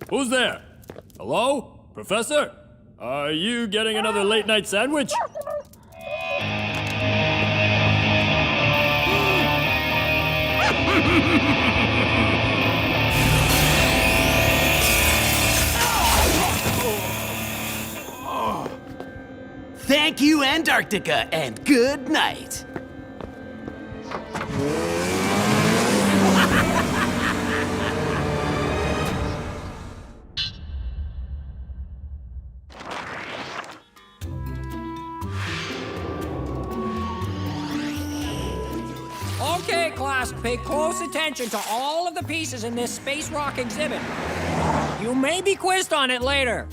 Who's there? Hello? Professor? Are you getting another late-night sandwich? Thank you, Antarctica, and good night. Okay, class, pay close attention to all of the pieces in this space rock exhibit. You may be quizzed on it later.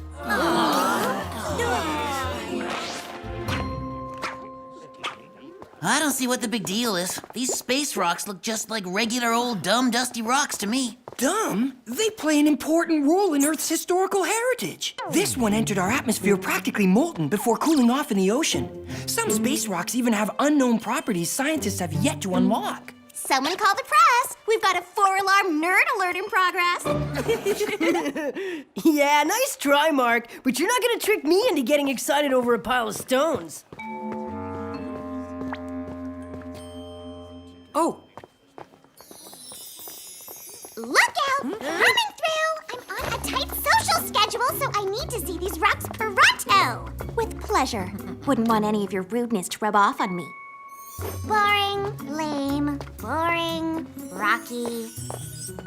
I don't see what the big deal is. These space rocks look just like regular old dumb dusty rocks to me. Dumb? They play an important role in Earth's historical heritage. This one entered our atmosphere practically molten before cooling off in the ocean. Some space rocks even have unknown properties scientists have yet to unlock. Someone call the press. We've got a 4-alarm nerd alert in progress. Yeah, nice try, Mark. But you're not gonna trick me into getting excited over a pile of stones. Oh, Look out! Coming through! I'm on a tight social schedule, so I need to see these rocks pronto. With pleasure. Wouldn't want any of your rudeness to rub off on me. Boring, lame, boring, rocky,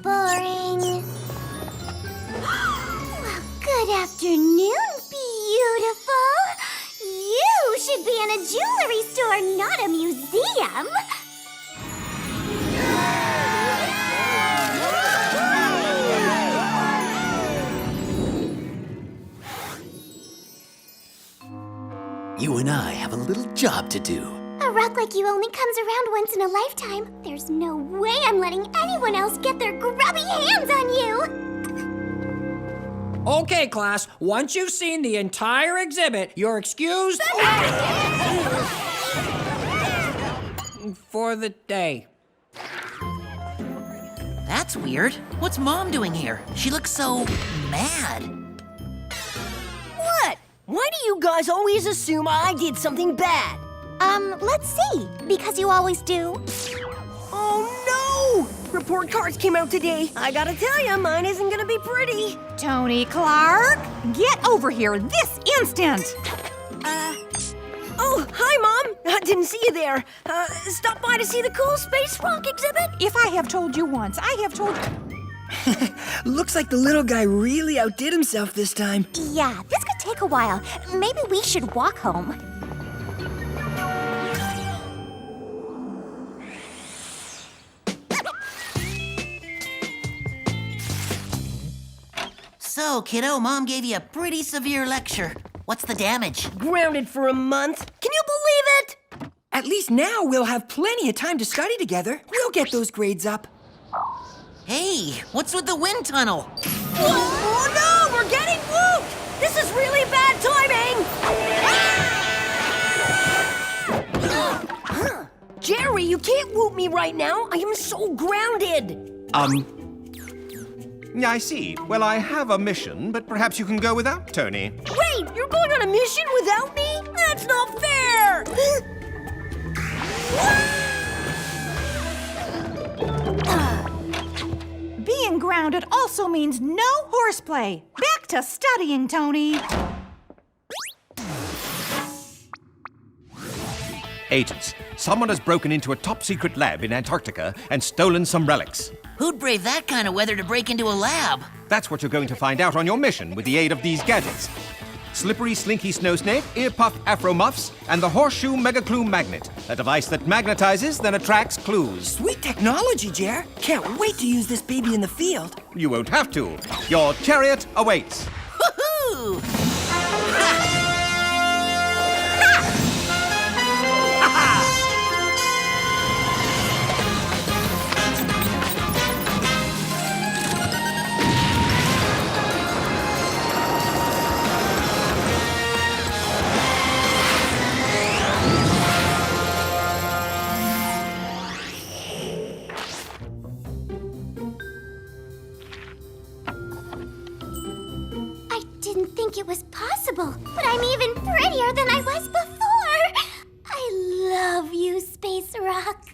boring. Well, good afternoon, beautiful. You should be in a jewelry store, not a museum. You and I have a little job to do. A rock like you only comes around once in a lifetime. There's no way I'm letting anyone else get their grubby hands on you. Okay, class, once you've seen the entire exhibit, you're excused for the day. That's weird. What's Mom doing here? She looks so mad. What? Why do you guys always assume I did something bad? Let's see. Because you always do. Oh no! Report cards came out today. I gotta tell you, mine isn't gonna be pretty. Tony Clark, get over here this instant! Oh, hi, Mom. I didn't see you there. Stop by to see the cool space rock exhibit? If I have told you once, I have told you. looks like the little guy really outdid himself this time. Yeah, this could take a while. Maybe we should walk home. So, kiddo, Mom gave you a pretty severe lecture. What's the damage? Grounded for a month. Can you believe it? At least now we'll have plenty of time to study together. We'll get those grades up. Hey, what's with the wind tunnel? Oh no, we're getting whooped! This is really bad timing! Jerry, you can't whoop me right now. I am so grounded. Yeah, I see. Well, I have a mission, but perhaps you can go without Tony. Wait, you're going on a mission without me? That's not fair! Being grounded also means no horseplay. Back to studying, Tony. Agents, someone has broken into a top-secret lab in Antarctica and stolen some relics. Who'd brave that kind of weather to break into a lab? That's what you're going to find out on your mission with the aid of these gadgets. Slippery Slinky Snow Snake, Ear Puff Afro Muffs, and the Horseshoe Mega Clue Magnet, a device that magnetizes, then attracts clues. Sweet technology, Jer. Can't wait to use this baby in the field. You won't have to. Your chariot awaits. Woohoo! think it was possible, but I'm even prettier than I was before. I love you, Space Rock.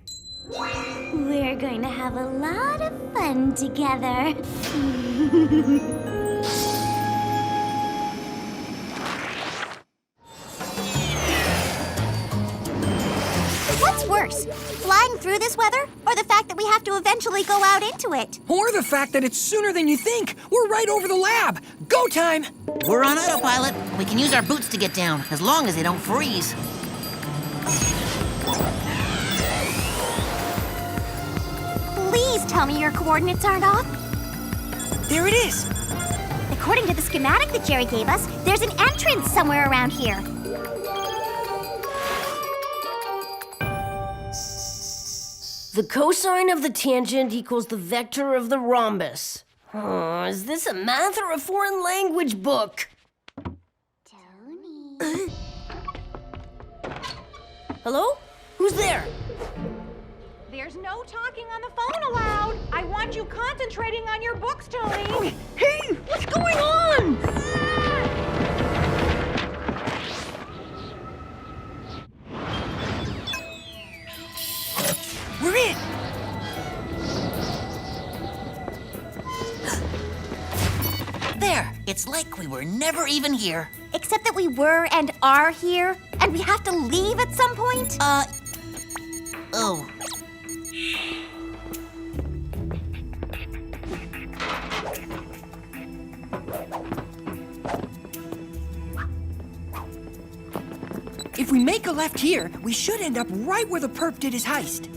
We're going to have a lot of fun together. What's worse, flying through this weather, or the fact that we have to eventually go out into it? Or the fact that it's sooner than you think. We're right over the lab. Go time! We're on autopilot. We can use our boots to get down, as long as they don't freeze. Please tell me your coordinates aren't off. There it is. According to the schematic that Jerry gave us, there's an entrance somewhere around here. The cosine of the tangent equals the vector of the rhombus. Is this a math or a foreign language book? Tony. Hello? Who's there? There's no talking on the phone allowed. I want you concentrating on your books, Tony. Hey, what's going on? We're in. There, it's like we were never even here. Except that we were and are here, and we have to leave at some point? Oh. If we make a left here, we should end up right where the perp did his heist.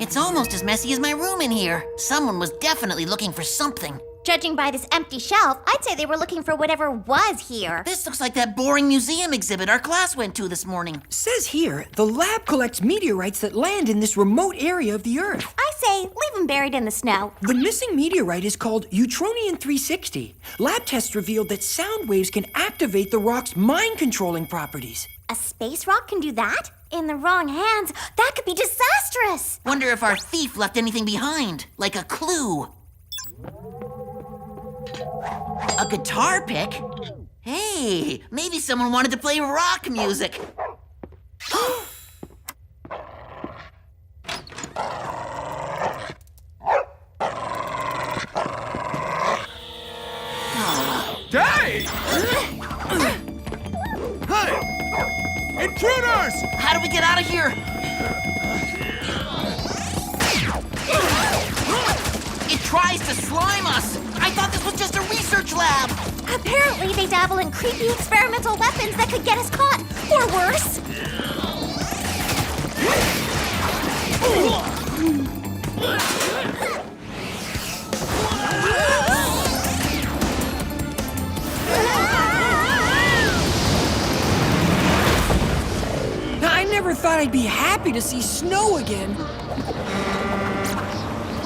It's almost as messy as my room in here. Someone was definitely looking for something. Judging by this empty shelf, I'd say they were looking for whatever was here. This looks like that boring museum exhibit our class went to this morning. Says here, the lab collects meteorites that land in this remote area of the Earth. I say, leave them buried in the snow. The missing meteorite is called Eutronian 360. Lab tests revealed that sound waves can activate the rock's mind-controlling properties. A space rock can do that? In the wrong hands, that could be disastrous. Wonder if our thief left anything behind, like a clue. A guitar pick? Hey, maybe someone wanted to play rock music. Hey! Hey! Intruders! How do we get out of here? It tries to slime us! I thought this was just a research lab! Apparently, they dabble in creepy experimental weapons that could get us caught, or worse. I never thought I'd be happy to see snow again.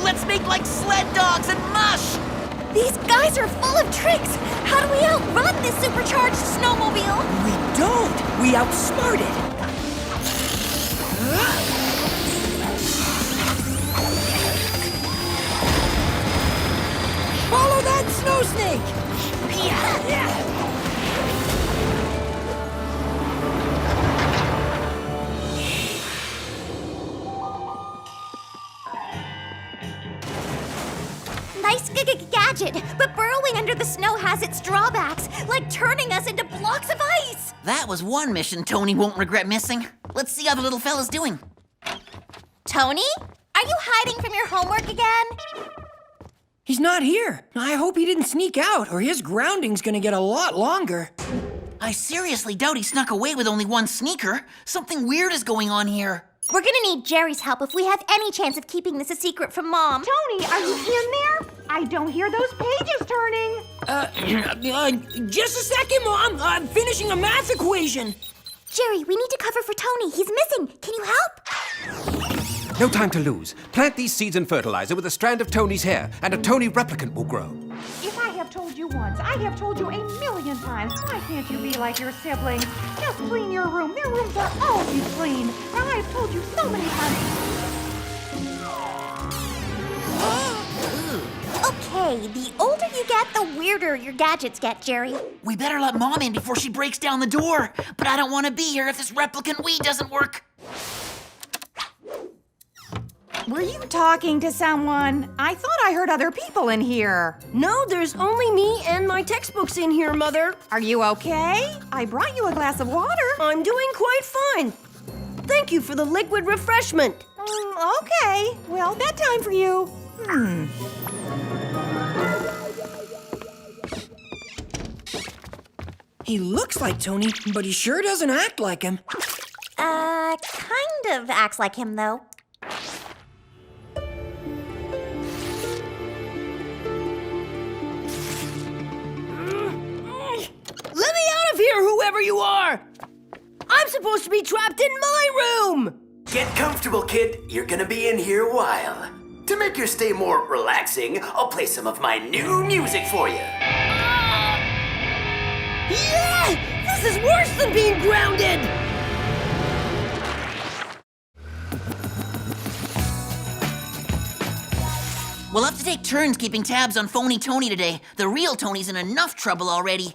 Let's make like sled dogs and mush! These guys are full of tricks. How do we outrun this supercharged snowmobile? We don't. We outsmart it. Follow that snow snake. Yeah. Nice gadget, but burrowing under the snow has its drawbacks, like turning us into blocks of ice. That was one mission Tony won't regret missing. Let's see how the little fella's doing. Tony? Are you hiding from your homework again? He's not here. I hope he didn't sneak out, or his grounding's gonna get a lot longer. I seriously doubt he snuck away with only one sneaker. Something weird is going on here. We're gonna need Jerry's help if we have any chance of keeping this a secret from Mom. Tony, are you in there? I don't hear those pages turning. Just a second, Mom. I'm finishing a math equation. Jerry, we need to cover for Tony. He's missing. Can you help? No time to lose. Plant these seeds in fertilizer with a strand of Tony's hair, and a Tony replicant will grow. If I have told you once, I have told you 1,000,000 times. Why can't you be like your siblings? Just clean your room. Their rooms are always clean. Now I've told you so many times. say, the older you get, the weirder your gadgets get, Jerry. We better let Mom in before she breaks down the door. But I don't want to be here if this replicant Wii doesn't work. Were you talking to someone? I thought I heard other people in here. No, there's only me and my textbooks in here, Mother. Are you okay? I brought you a glass of water. I'm doing quite fine. Thank you for the liquid refreshment. Okay. Well, bedtime for you. He looks like Tony, but he sure doesn't act like him. Kind of acts like him, though. Let me out of here, whoever you are! I'm supposed to be trapped in my room! Get comfortable, kid. You're gonna be in here a while. To make your stay more relaxing, I'll play some of my new music for you. Yeah! This is worse than being grounded! We'll have to take turns keeping tabs on phony Tony today. The real Tony's in enough trouble already.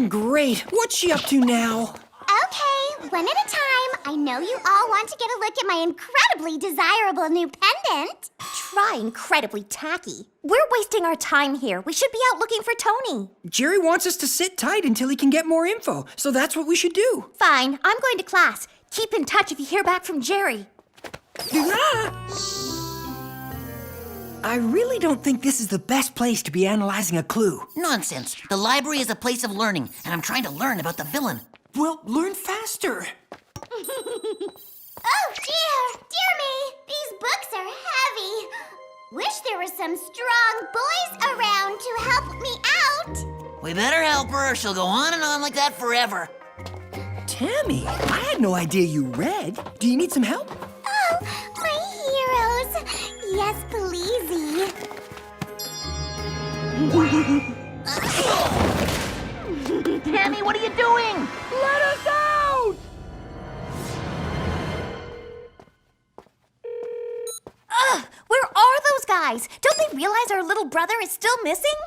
Great. What's she up to now? Okay, one at a time. I know you all want to get a look at my incredibly desirable new pendant. Try incredibly tacky. We're wasting our time here. We should be out looking for Tony. Jerry wants us to sit tight until he can get more info, so that's what we should do. Fine, I'm going to class. Keep in touch if you hear back from Jerry. I really don't think this is the best place to be analyzing a clue. Nonsense. The library is a place of learning, and I'm trying to learn about the villain. Well, learn faster. Oh, dear me. These books are heavy. Wish there were some strong boys around to help me out. We better help her or she'll go on and on like that forever. Tammy, I had no idea you read. Do you need some help? Oh, my heroes. Yes, pleasey. Tammy, what are you doing? Let us out! Where are those guys? Don't they realize our little brother is still missing?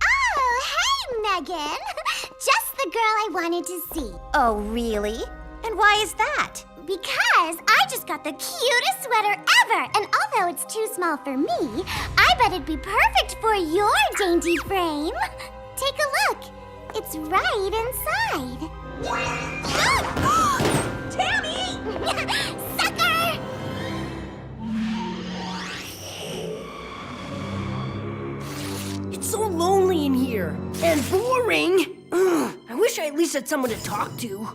Oh, hey, Megan. Just the girl I wanted to see. Oh, really? And why is that? Because I just got the cutest sweater ever, and although it's too small for me, I bet it'd be perfect for your dainty frame. Take a look. It's right inside. Tammy! Sucker! It's so lonely in here. And boring. I wish I at least had someone to talk to.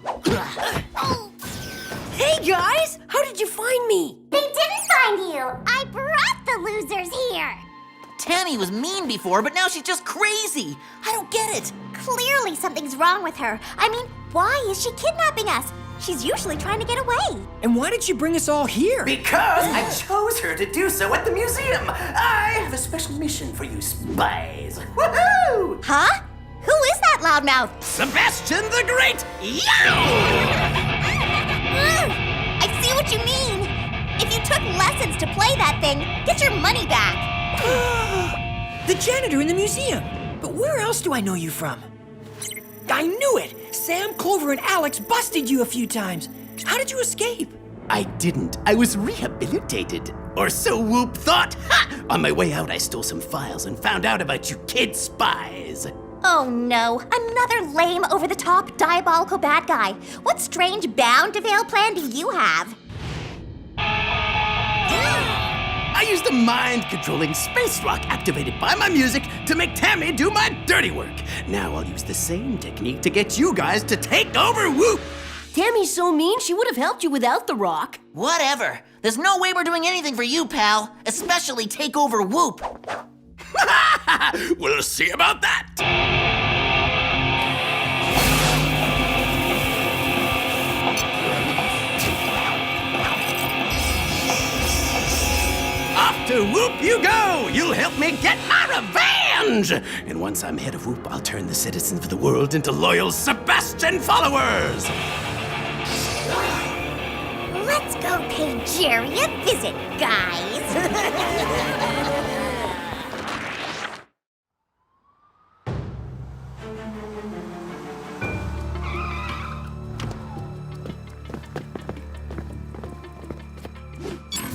Hey, guys! How did you find me? They didn't find you. I brought the losers here. Tammy was mean before, but now she's just crazy. I don't get it. Clearly something's wrong with her. I mean, why is she kidnapping us? She's usually trying to get away. And why did she bring us all here? Because I chose her to do so at the museum. I have a special mission for you, Spiez. Woohoo! Huh? Who is that loudmouth? Sebastian the Great! Yow! I see what you mean. If you took lessons to play that thing, get your money back. The janitor in the museum. But where else do I know you from? I knew it! Sam, Clover, and Alex busted you a few times. How did you escape? I didn't. I was rehabilitated. Or so Whoop thought. Ha! On my way out, I stole some files and found out about you kid spies. Oh no, another lame, over-the-top, diabolical bad guy. What strange bound-to-fail plan do you have? I used a mind-controlling space rock activated by my music to make Tammy do my dirty work. Now I'll use the same technique to get you guys to take over Whoop. Tammy's so mean, she would have helped you without the rock. Whatever. There's no way we're doing anything for you, pal. Especially take over Whoop. We'll see about that. Off to Whoop you go! You'll help me get my revenge! And once I'm head of Whoop, I'll turn the citizens of the world into loyal Sebastian followers! Let's go pay Jerry a visit, guys.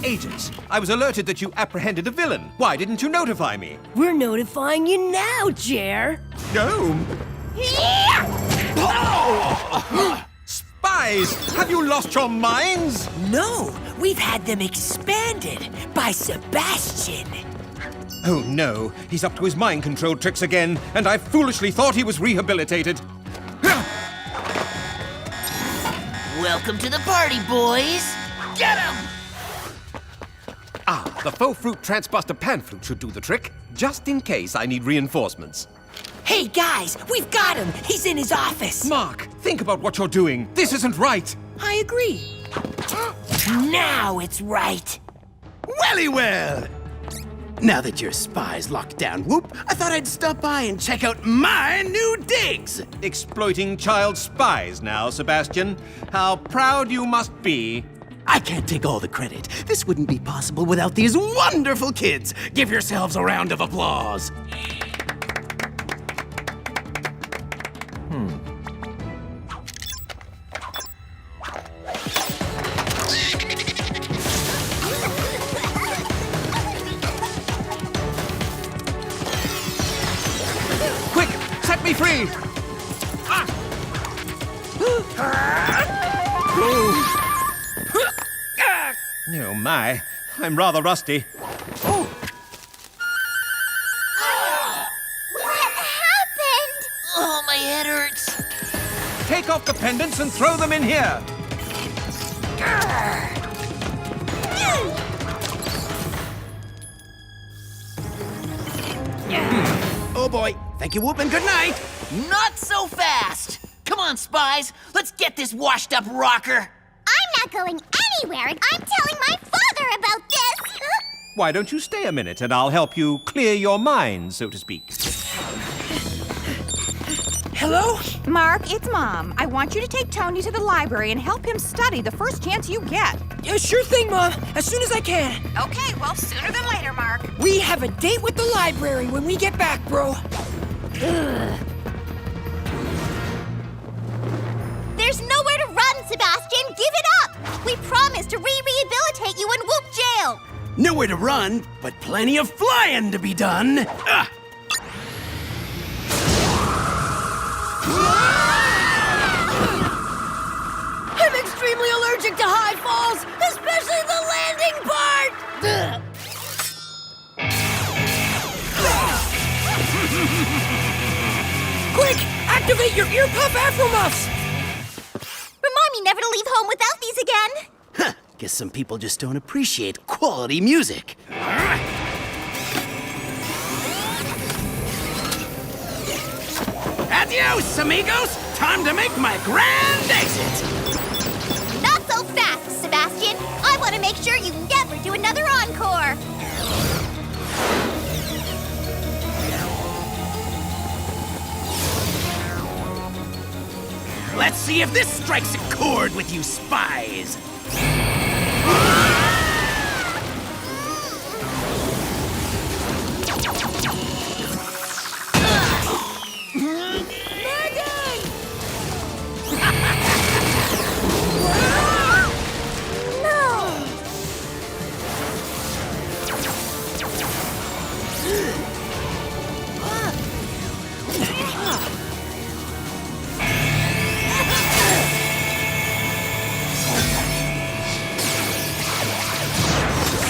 Agents, I was alerted that you apprehended a villain. Why didn't you notify me? We're notifying you now, Jer. No. Spies! Have you lost your minds? No, we've had them expanded by Sebastian. Oh no, he's up to his mind control tricks again, and I foolishly thought he was rehabilitated. Welcome to the party, boys. Get him! Ah, the faux fruit transbuster pan flute should do the trick, just in case I need reinforcements. Hey, guys, we've got him. He's in his office. Mark, think about what you're doing. This isn't right. I agree. Now it's right. Welly well! Now that your Spiez locked down Whoop, I thought I'd stop by and check out my new digs! Exploiting child spies now, Sebastian. How proud you must be. I can't take all the credit. This wouldn't be possible without these wonderful kids. Give yourselves a round of applause. Quick, set me free! Oh my, I'm rather rusty. What happened? Oh, my head hurts. Take off the pendants and throw them in here. Oh boy, thank you Whoop and good night. Not so fast. Come on, Spies. Let's get this washed-up rocker. I'm not going anywhere, and I'm telling my father about this. Why don't you stay a minute and I'll help you clear your mind, so to speak. Hello? Mark, it's Mom. I want you to take Tony to the library and help him study the first chance you get. Yeah, sure thing, Mom. As soon as I can. Okay, well, sooner than later, Mark. We have a date with the library when we get back, bro. There's nowhere to run, Sebastian. Give it up. We promised to rehabilitate you in Whoop jail. Nowhere to run, but plenty of flying to be done. I'm extremely allergic to high falls, especially the landing part! Quick, activate your ear puff afro muffs. Remind me never to leave home without these again. Huh, guess some people just don't appreciate quality music. Adios, amigos! Time to make my grand exit! Not so fast, Sebastian. I want to make sure you never do another encore. Let's see if this strikes a chord with you Spies!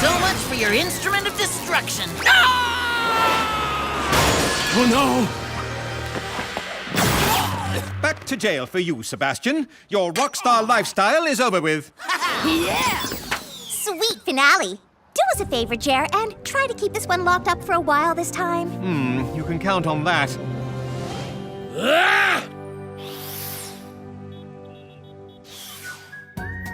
So much for your instrument of destruction. Oh no! Back to jail for you, Sebastian. Your rock star lifestyle is over with. Yeah! Sweet finale. Do us a favor, Jer, and try to keep this one locked up for a while this time. You can count on that.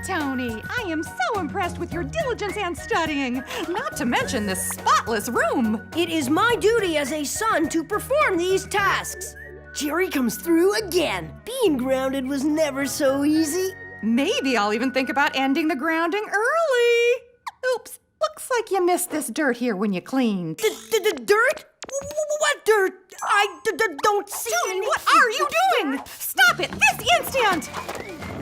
Tony, I am so impressed with your diligence and studying. Not to mention this spotless room. It is my duty as a son to perform these tasks. Jerry comes through again. Being grounded was never so easy. Maybe I'll even think about ending the grounding early. Oops, looks like you missed this dirt here when you cleaned. Dirt? What dirt? I don't see Tony, any. what are you doing? Stop it this instant!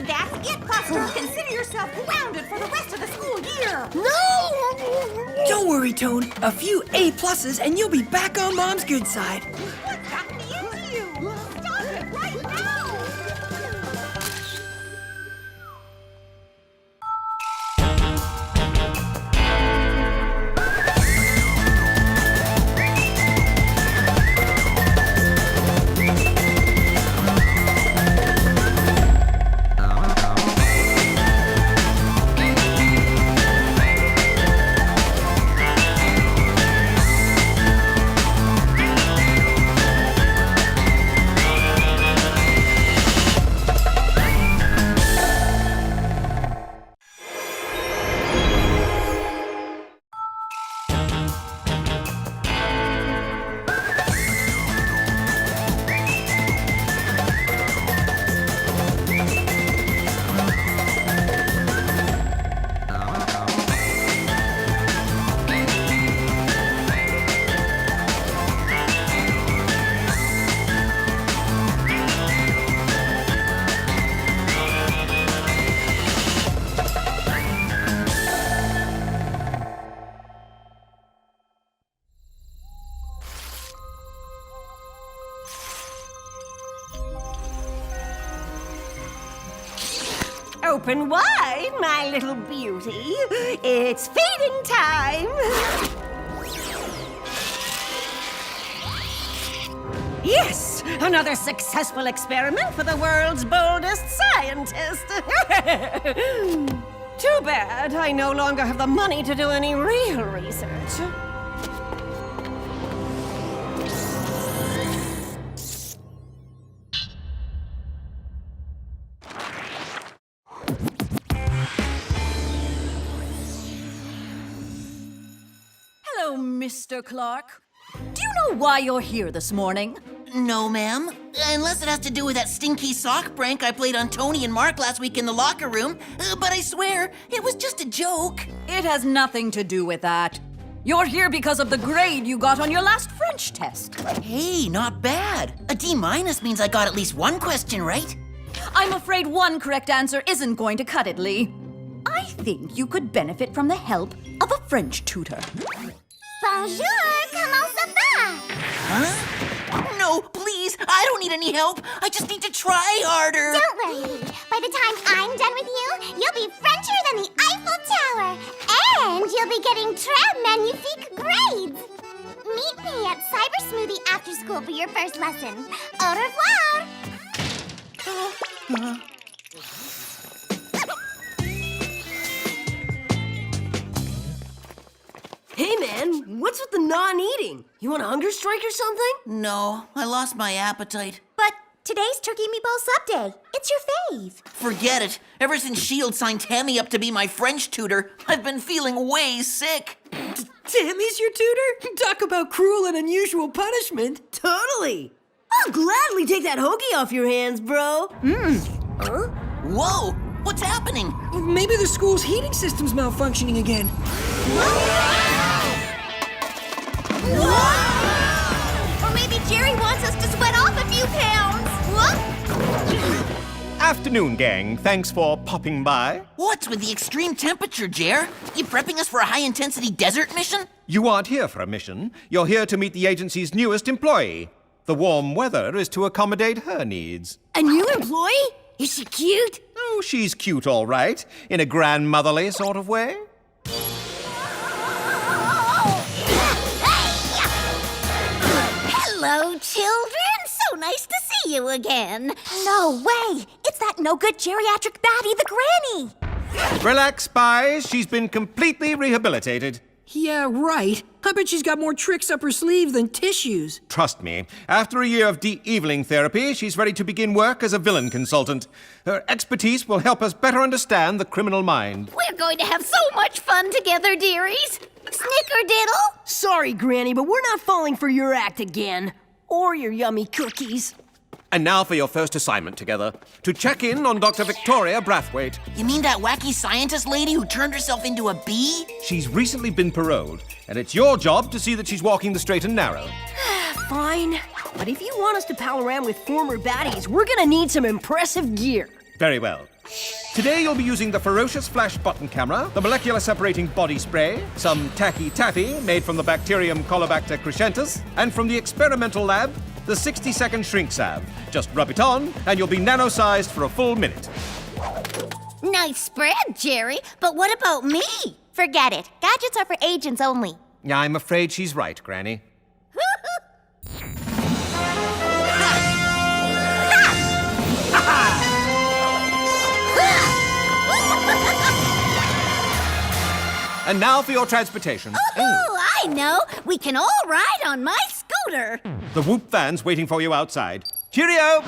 That's it, Buster. Consider yourself grounded for the rest of the school year. No! Don't worry, Tone. A few A+s and you'll be back on Mom's good side. What's gotten into you? Stop it right now! Open wide, my little beauty. It's feeding time. Yes, another successful experiment for the world's boldest scientist. Too bad I no longer have the money to do any real research. Hello, Mr. Clark. Do you know why you're here this morning? No, ma'am. Unless it has to do with that stinky sock prank I played on Tony and Mark last week in the locker room. But I swear, it was just a joke. It has nothing to do with that. You're here because of the grade you got on your last French test. Hey, not bad. A D- means I got at least one question right. I'm afraid one correct answer isn't going to cut it, Lee. I think you could benefit from the help of a French tutor. Bonjour, comment ça va? Huh? No, please, I don't need any help. I just need to try harder. Don't worry, Lee. By the time I'm done with you, you'll be Frencher than the Eiffel Tower. And you'll be getting très magnifique grades. Meet me at Cyber Smoothie after school for your first lesson. Au revoir. Hey, man, what's with the non-eating? You want a hunger strike or something? No, I lost my appetite. But today's Turkey Meatball Sub Day. It's your fave. Forget it. Ever since S.H.I.E.L.D. signed Tammy up to be my French tutor, I've been feeling way sick. Tammy's your tutor? Talk about cruel and unusual punishment. Totally. I'll gladly take that hoagie off your hands, bro. Huh? Whoa! What's happening? Maybe the school's heating system's malfunctioning again. Or maybe Jerry wants us to sweat off a few pounds. Afternoon, gang. Thanks for popping by. What's with the extreme temperature, Jer? You prepping us for a high-intensity desert mission? You aren't here for a mission. You're here to meet the agency's newest employee. The warm weather is to accommodate her needs. A new employee? Is she cute? Oh, she's cute, all right. In a grandmotherly sort of way. Hello, children. So nice to see you again. No way. It's that no-good geriatric baddie, the granny. Relax, Spiez. She's been completely rehabilitated. Yeah, right. I bet she's got more tricks up her sleeve than tissues. Trust me, after a year of de-eviling therapy, she's ready to begin work as a villain consultant. Her expertise will help us better understand the criminal mind. We're going to have so much fun together, dearies. Snickerdiddle. Sorry, Granny, but we're not falling for your act again. Or your yummy cookies. And now for your first assignment together. To check in on Dr. Victoria Brathwaite. You mean that wacky scientist lady who turned herself into a bee? She's recently been paroled, and it's your job to see that she's walking the straight and narrow. Fine. But if you want us to pal around with former baddies, we're gonna need some impressive gear. Very well. Today you'll be using the ferocious flash button camera, the molecular separating body spray, some tacky taffy made from the bacterium Colobacter crescentus, and from the experimental lab, the 60-second shrink salve. Just rub it on, and you'll be nano-sized for a full minute. Nice spread, Jerry. But what about me? Forget it. Gadgets are for agents only. I'm afraid she's right, Granny. And now for your transportation. Oh, I know. We can all ride on my scooter. The Whoop van's waiting for you outside. Cheerio!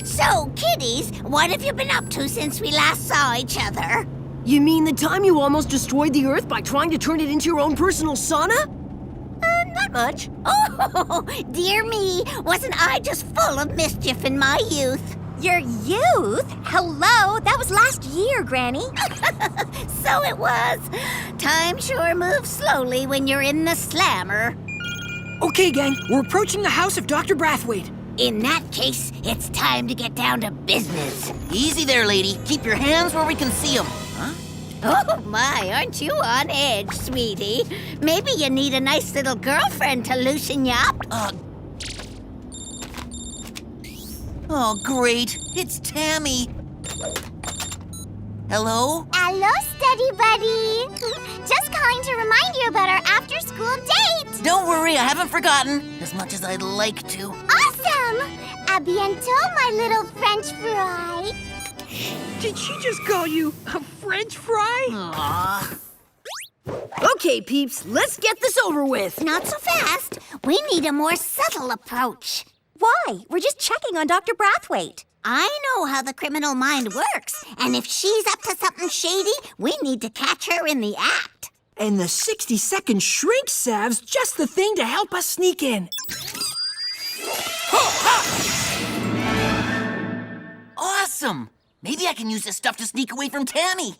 So, kiddies, what have you been up to since we last saw each other? You mean the time you almost destroyed the Earth by trying to turn it into your own personal sauna? Not much. Oh, dear me. Wasn't I just full of mischief in my youth? Your youth? Hello, that was last year, Granny. So it was. Time sure moves slowly when you're in the slammer. Okay, gang, we're approaching the house of Dr. Brathwaite. In that case, it's time to get down to business. Easy there, lady. Keep your hands where we can see them. Huh? Oh my, aren't you on edge, sweetie? Maybe you need a nice little girlfriend to loosen you up. Oh, great. It's Tammy. Hello? Hello, study buddy. Just calling to remind you about our after-school date. Don't worry, I haven't forgotten. As much as I'd like to. Awesome! A bientôt, my little French fry. Did she just call you a French fry? Aw. Okay, peeps, let's get this over with. Not so fast. We need a more subtle approach. Why? We're just checking on Dr. Brathwaite. I know how the criminal mind works, and if she's up to something shady, we need to catch her in the act. And the 60-second shrink salve's just the thing to help us sneak in. Awesome! Maybe I can use this stuff to sneak away from Tammy.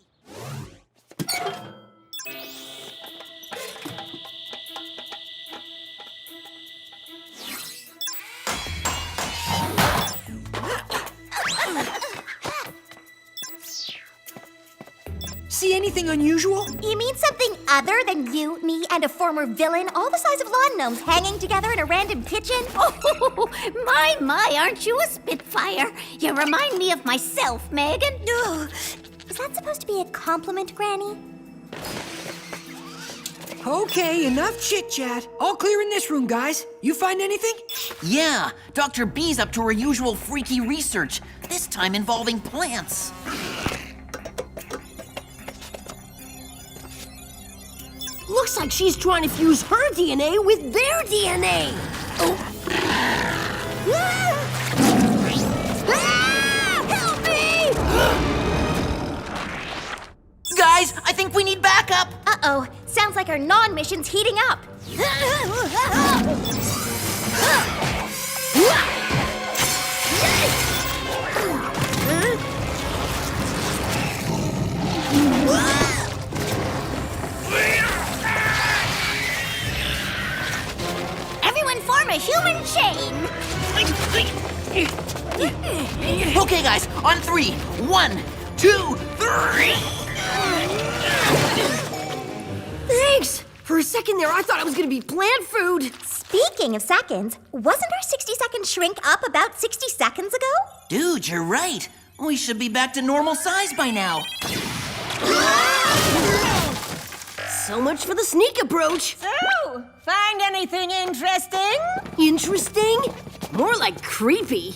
See anything unusual? You mean something other than you, me, and a former villain, all the size of lawn gnomes, hanging together in a random kitchen? Oh, my, aren't you a spitfire? You remind me of myself, Megan. Ugh. Is that supposed to be a compliment, Granny? Okay, enough chit-chat. All clear in this room, guys. You find anything? Yeah, Dr. B's up to her usual freaky research, this time involving plants. Looks like she's trying to fuse her DNA with their DNA. Oh. Help me! Guys, I think we need backup. Uh-oh. Sounds like our non-mission's heating up. Everyone form a human chain. Okay, guys, on 3. 1, 2, 3. Thanks! For a second there, I thought it was gonna be plant food. Speaking of seconds, wasn't our 60-second shrink up about 60 seconds ago? Dude, you're right. We should be back to normal size by now. So much for the sneak approach. So, find anything interesting? Interesting? More like creepy.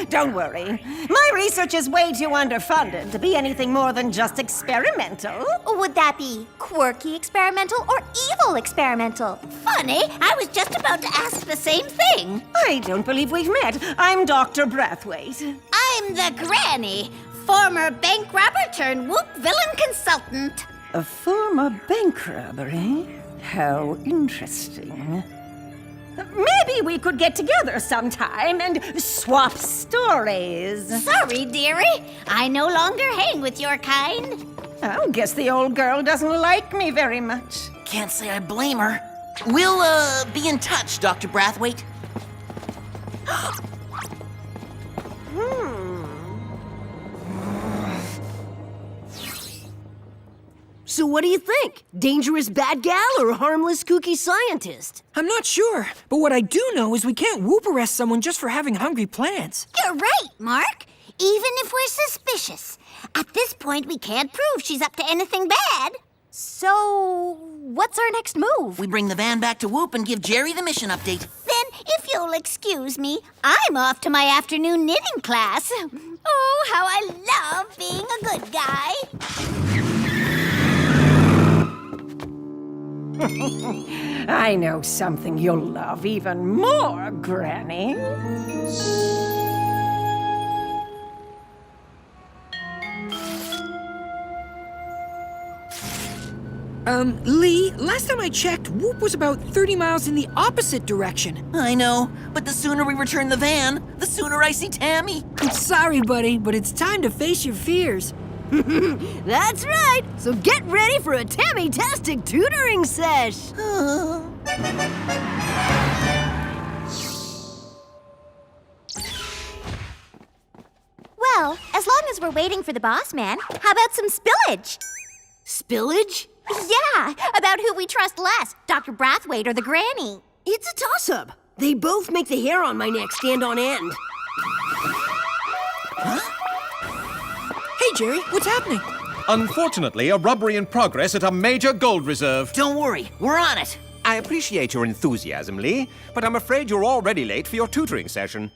Don't worry. My research is way too underfunded to be anything more than just experimental. Would that be quirky experimental or evil experimental? Funny, I was just about to ask the same thing. I don't believe we've met. I'm Dr. Brathwaite. I'm the granny. former bank robber turned whoop villain consultant. A former bank robbery? How interesting. Maybe we could get together sometime and swap stories. Sorry, dearie. I no longer hang with your kind. I guess the old girl doesn't like me very much. Can't say I blame her. We'll, be in touch, Dr. Brathwaite. So what do you think? Dangerous bad gal or harmless kooky scientist? I'm not sure, but what I do know is we can't whoop arrest someone just for having hungry plants. You're right, Mark. Even if we're suspicious. At this point, we can't prove she's up to anything bad. So, what's our next move? We bring the van back to Whoop and give Jerry the mission update. Then, if you'll excuse me, I'm off to my afternoon knitting class. Oh, how I love being a good guy. I know something you'll love even more, Granny. Lee, last time I checked, Whoop was about 30 miles in the opposite direction. I know, but the sooner we return the van, the sooner I see Tammy. I'm sorry, buddy, but it's time to face your fears. That's right! So get ready for a Tammy-tastic tutoring sesh! Well, as long as we're waiting for the boss man, how about some spillage? Spillage? Yeah, about who we trust less, Dr. Brathwaite or the granny. It's a toss-up. They both make the hair on my neck stand on end. Hey, Jerry, what's happening? Unfortunately, a robbery in progress at a major gold reserve. Don't worry, we're on it. I appreciate your enthusiasm, Lee, but I'm afraid you're already late for your tutoring session.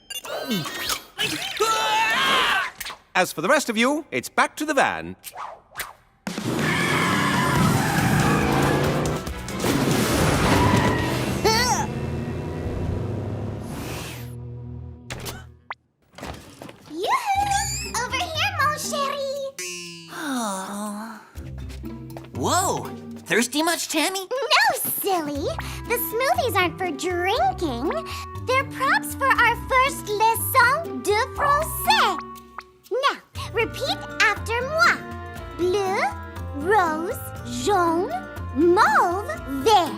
As for the rest of you, it's back to the van. Yoo-hoo! Over here, mon chéri. Whoa, thirsty much, Tammy? No, silly. The smoothies aren't for drinking. They're props for our first leçon de français. Now, repeat after moi. Bleu, rose, jaune, mauve, vert.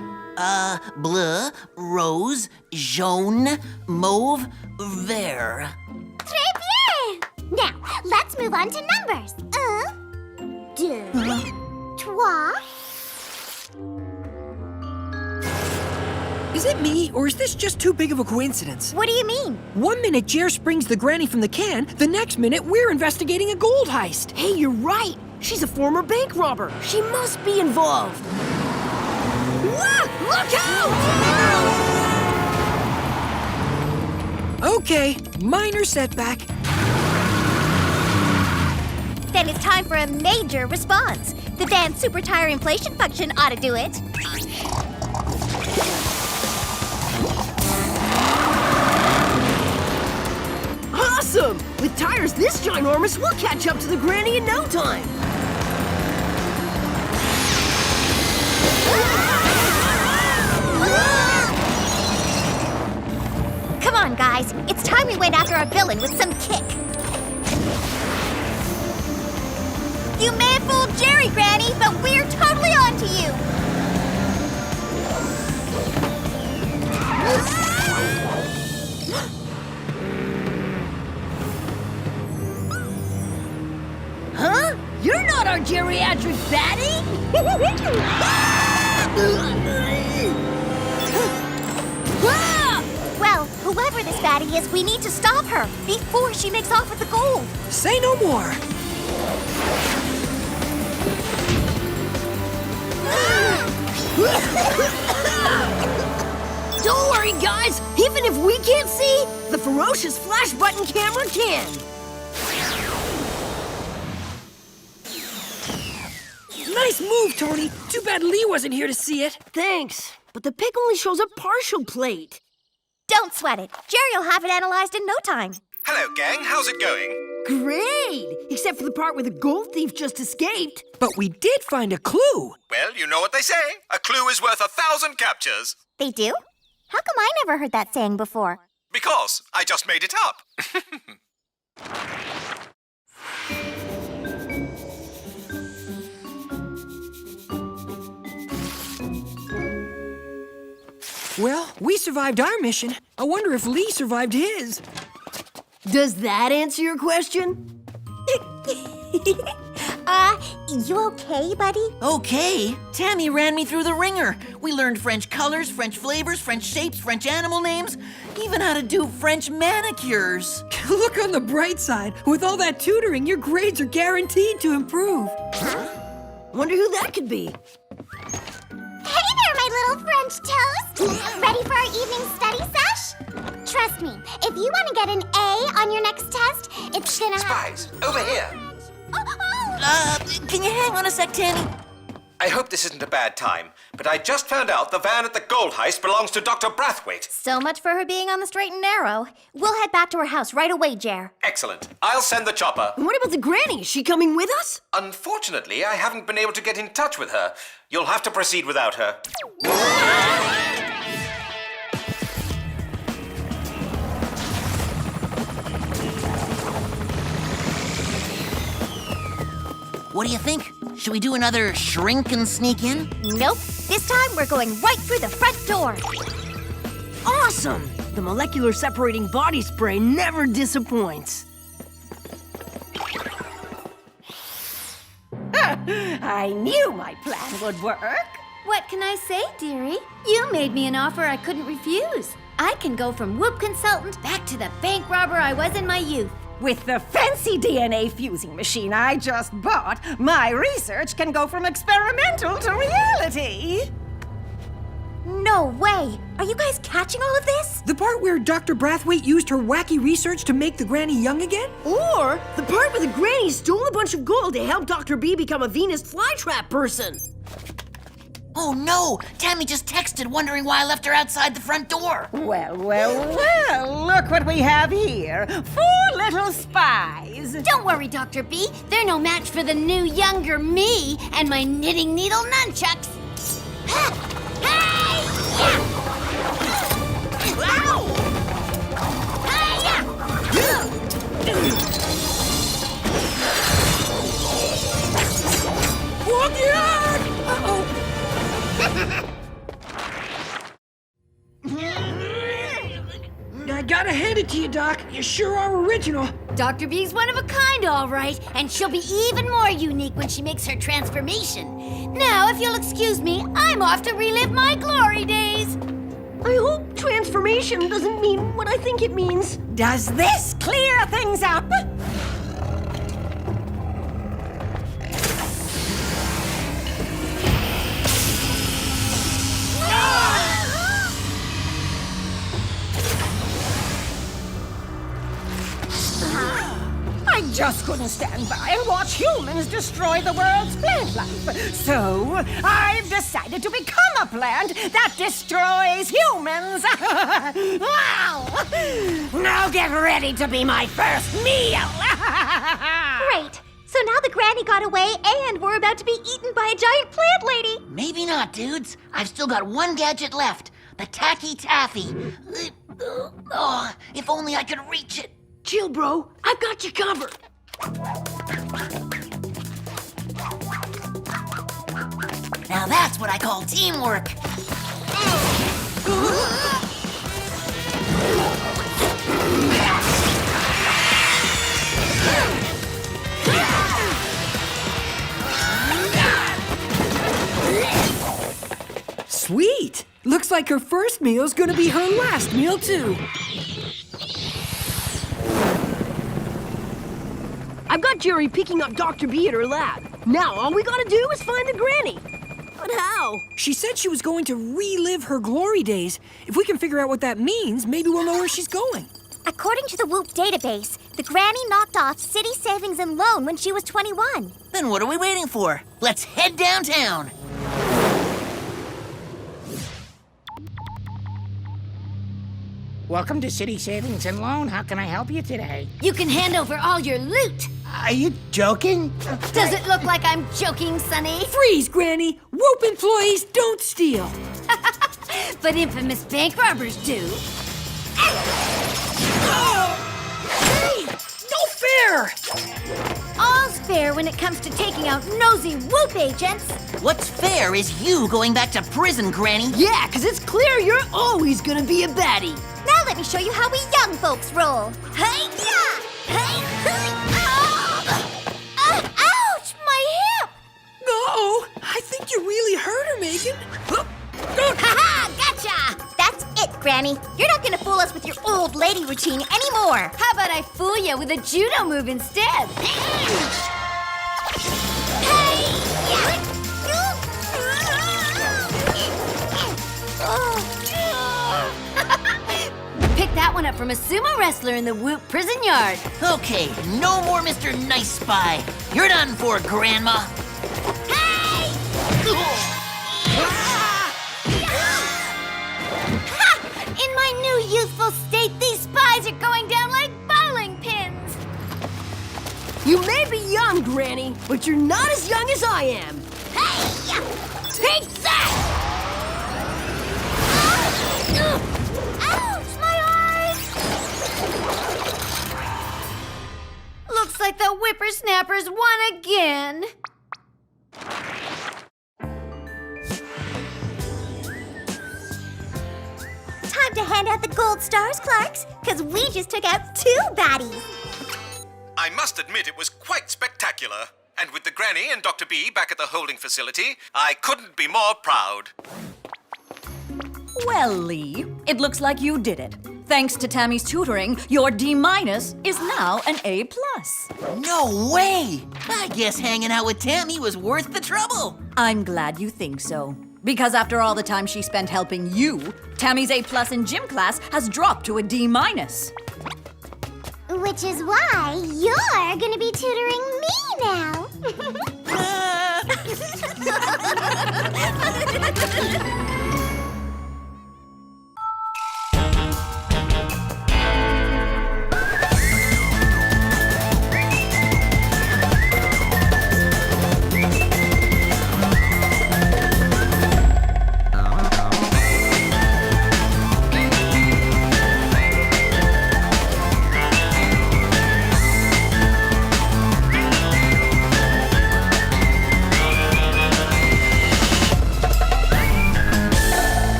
Bleu, rose, jaune, mauve, vert. Très bien. Now, let's move on to numbers. 1, 2, 3. Is it me, or is this just too big of a coincidence? What do you mean? 1 minute Jer springs the granny from the can, the next minute we're investigating a gold heist. Hey, you're right! She's a former bank robber. She must be involved. Wah! Look out! Okay, minor setback. Then it's time for a major response. The van's super tire inflation function ought to do it. Awesome! With tires this ginormous, we'll catch up to the granny in no time. Come on, guys. It's time we went after our villain with some kick. You may have fooled Jerry, Granny, but we're totally on to you. Huh? You're not our geriatric baddie? Well, whoever this baddie is, we need to stop her before she makes off with the gold. Say no more. Don't worry, guys! Even if we can't see, the ferocious flash button camera can! Nice move, Tony. Too bad Lee wasn't here to see it. Thanks, but the pic only shows a partial plate. Don't sweat it. Jerry will have it analyzed in no time. Hello, gang. How's it going? Great! Except for the part where the gold thief just escaped. But we did find a clue. Well, you know what they say. A clue is worth 1,000 captures. They do? How come I never heard that saying before? Because I just made it up. Well, we survived our mission. I wonder if Lee survived his. Does that answer your question? You okay, buddy? Okay. Tammy ran me through the ringer. We learned French colors, French flavors, French shapes, French animal names, even how to do French manicures. Look on the bright side. With all that tutoring, your grades are guaranteed to improve. Wonder who that could be. Hey there, my little French toast! Ready for our evening study sesh? Trust me, if you want to get an A on your next test, it's gonna Spiez, over here. Can you hang on a sec, Tammy? I hope this isn't a bad time, but I just found out the van at the gold heist belongs to Dr. Brathwaite. So much for her being on the straight and narrow. We'll head back to her house right away, Jer. Excellent. I'll send the chopper. And what about the granny? Is she coming with us? Unfortunately, I haven't been able to get in touch with her. You'll have to proceed without her. What do you think? Should we do another shrink and sneak in? Nope. This time we're going right through the front door. Awesome! The molecular separating body spray never disappoints. I knew my plan would work. What can I say, dearie? You made me an offer I couldn't refuse. I can go from whoop consultant back to the bank robber I was in my youth. With the fancy DNA fusing machine I just bought, my research can go from experimental to reality. No way! Are you guys catching all of this? The part where Dr. Brathwaite used her wacky research to make the granny young again? Or the part where the granny stole a bunch of gold to help Dr. B become a Venus flytrap person. Oh no! Tammy just texted wondering why I left her outside the front door. Well, look what we have here. 4 little spies. Don't worry, Dr. B. They're no match for the new, younger me and my knitting needle nunchucks. Hey! Ow! Uh-oh! I gotta hand it to you, Doc. You sure are original. Dr. B's one of a kind, all right, and she'll be even more unique when she makes her transformation. Now, if you'll excuse me, I'm off to relive my glory days. I hope transformation doesn't mean what I think it means. Does this clear things up? I just couldn't stand by and watch humans destroy the world's plant life. So, I've decided to become a plant that destroys humans. Wow! Now get ready to be my first meal. Great. So now the granny got away and we're about to be eaten by a giant plant lady. Maybe not, dudes. I've still got one gadget left. The Tacky Taffy. Oh, if only I could reach it. Chill, bro. I've got you covered. Now that's what I call teamwork. Sweet! Looks like her first meal's gonna be her last meal, too. I've got Jerry picking up Dr. B at her lab. Now all we gotta do is find the granny. But how? She said she was going to relive her glory days. If we can figure out what that means, maybe we'll know where she's going. According to the Whoop database, the granny knocked off City Savings and Loan when she was 21. Then what are we waiting for? Let's head downtown. Welcome to City Savings and Loan. How can I help you today? You can hand over all your loot. Are you joking? Does it look like I'm joking, Sonny? Freeze, Granny! Whoop employees don't steal! But infamous bank robbers do. Hey! No fair! All's fair when it comes to taking out nosy Whoop agents. What's fair is you going back to prison, Granny. Yeah, 'cause it's clear you're always gonna be a baddie. Now let me show you how we young folks roll. Hey-ya! Hey! Ouch! My hip! No! I think you really hurt her, Megan. Ha-ha! Gotcha! That's it, Granny. You're not gonna fool us with your old lady routine anymore. How about I fool you with a judo move instead? Pick that one up from a sumo wrestler in the Whoop prison yard. Okay, no more Mr. Nice Spy. You're done for, Grandma. Hey! In my new youthful state, these spies are going down like bowling pins. You may be young, Granny, but you're not as young as I am. Hey! Take that! Ouch, my eyes! Looks like the whippersnappers won again. Time to hand out the gold stars, Clarks, because we just took out 2 baddies. I must admit it was quite spectacular. And with the Granny and Dr. B back at the holding facility, I couldn't be more proud. Well, Lee, it looks like you did it. Thanks to Tammy's tutoring, your D- is now an A+. No way! I guess hanging out with Tammy was worth the trouble. I'm glad you think so. Because after all the time she spent helping you, Tammy's A+ in gym class has dropped to a D-. Which is why you're gonna be tutoring me now.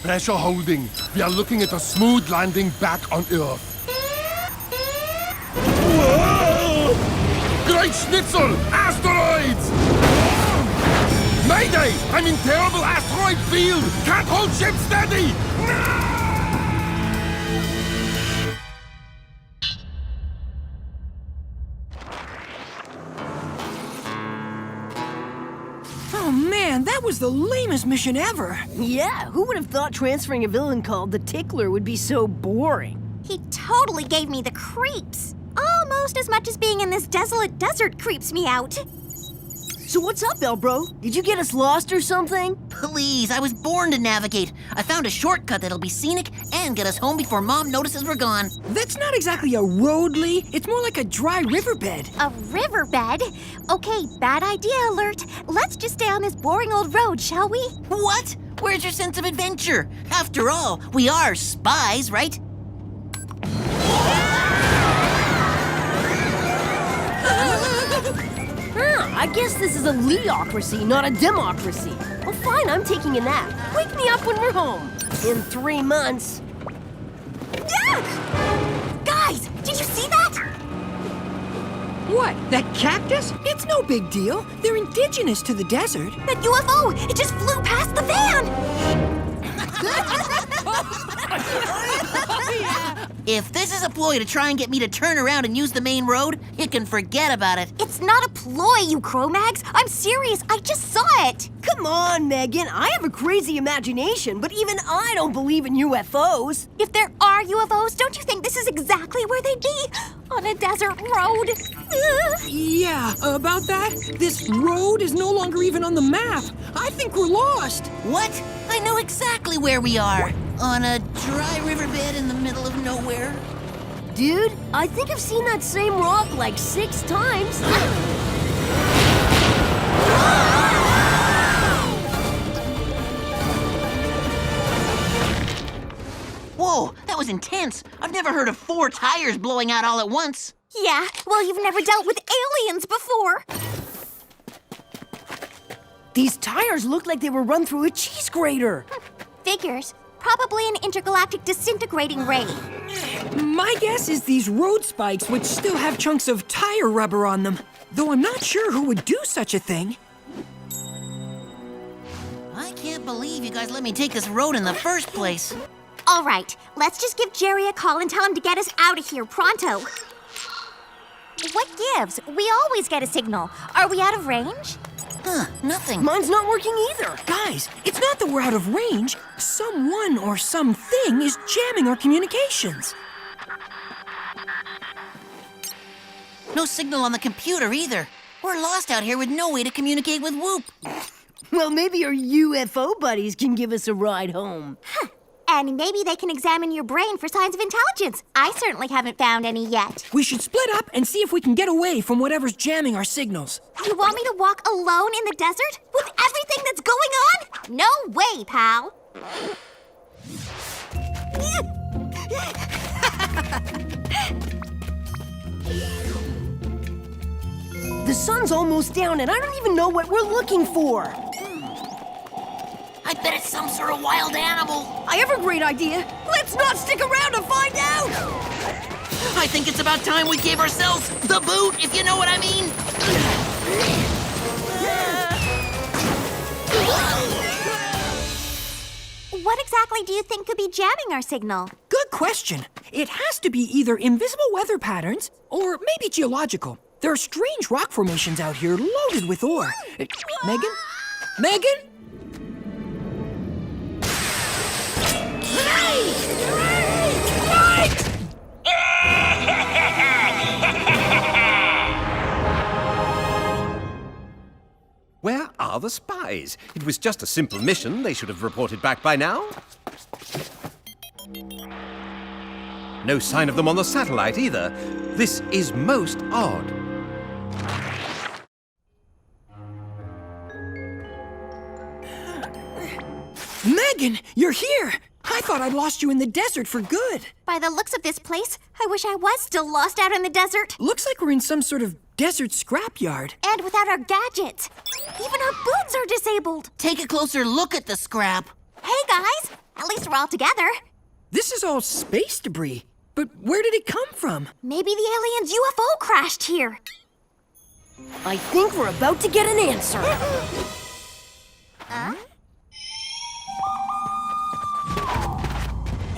Pressure holding. We are looking at a smooth landing back on Earth. Whoa! Great Schnitzel! Asteroids! Mayday! I'm in terrible asteroid field! Can't hold ship steady! Oh man, that was the lamest mission ever. Yeah, who would have thought transferring a villain called the Tickler would be so boring? He totally gave me the creeps. Almost as much as being in this desolate desert creeps me out. So what's up, El Bro? Did you get us lost or something? Please, I was born to navigate. I found a shortcut that'll be scenic and get us home before Mom notices we're gone. That's not exactly a road, Lee. It's more like a dry riverbed. A riverbed? Okay, bad idea alert. Let's just stay on this boring old road, shall we? What? Where's your sense of adventure? After all, we are spies, right? I I guess this is a leocracy, not a democracy. Well, fine, I'm taking a nap. Wake me up when we're home. In 3 months. Guys, did you see that? What, that cactus? It's no big deal. They're indigenous to the desert. That UFO! It just flew past the van! If this is a ploy to try and get me to turn around and use the main road, you can forget about it. It's not a ploy, you Cro-Mags. I'm serious. I just saw it. Come on, Megan. I have a crazy imagination, but even I don't believe in UFOs. If there are UFOs, don't you think this is exactly where they'd be? On a desert road. Yeah, about that, this road is no longer even on the map. I think we're lost. What? I know exactly where we are. On a dry riverbed in the middle of nowhere. Dude, I think I've seen that same rock like 6 times. Whoa, that was intense. I've never heard of 4 tires blowing out all at once. Yeah, well, you've never dealt with aliens before. These tires look like they were run through a cheese grater. Figures. Probably an intergalactic disintegrating ray. My guess is these road spikes would still have chunks of tire rubber on them, though I'm not sure who would do such a thing. I can't believe you guys let me take this road in the first place. All right, let's just give Jerry a call and tell him to get us out of here pronto. What gives? We always get a signal. Are we out of range? Nothing. Mine's not working either. Guys, it's not that we're out of range. Someone or something is jamming our communications. No signal on the computer either. We're lost out here with no way to communicate with Whoop. Well, maybe our UFO buddies can give us a ride home. And maybe they can examine your brain for signs of intelligence. I certainly haven't found any yet. We should split up and see if we can get away from whatever's jamming our signals. You want me to walk alone in the desert? With everything that's going on? No way, pal. The sun's almost down and I don't even know what we're looking for. I bet it's some sort of wild animal. I have a great idea. Let's not stick around to find out. I think it's about time we gave ourselves the boot, if you know what I mean. What exactly do you think could be jamming our signal? Good question. It has to be either invisible weather patterns or maybe geological. There are strange rock formations out here loaded with ore. Megan? Megan? Where are the spies? It was just a simple mission. They should have reported back by now. No sign of them on the satellite either. This is most odd. Megan, you're here! I thought I'd lost you in the desert for good. By the looks of this place, I wish I was still lost out in the desert. Looks like we're in some sort of desert scrapyard. And without our gadgets. Even our boots are disabled. Take a closer look at the scrap. Hey, guys. At least we're all together. This is all space debris. But where did it come from? Maybe the aliens' UFO crashed here. I think we're about to get an answer. Huh?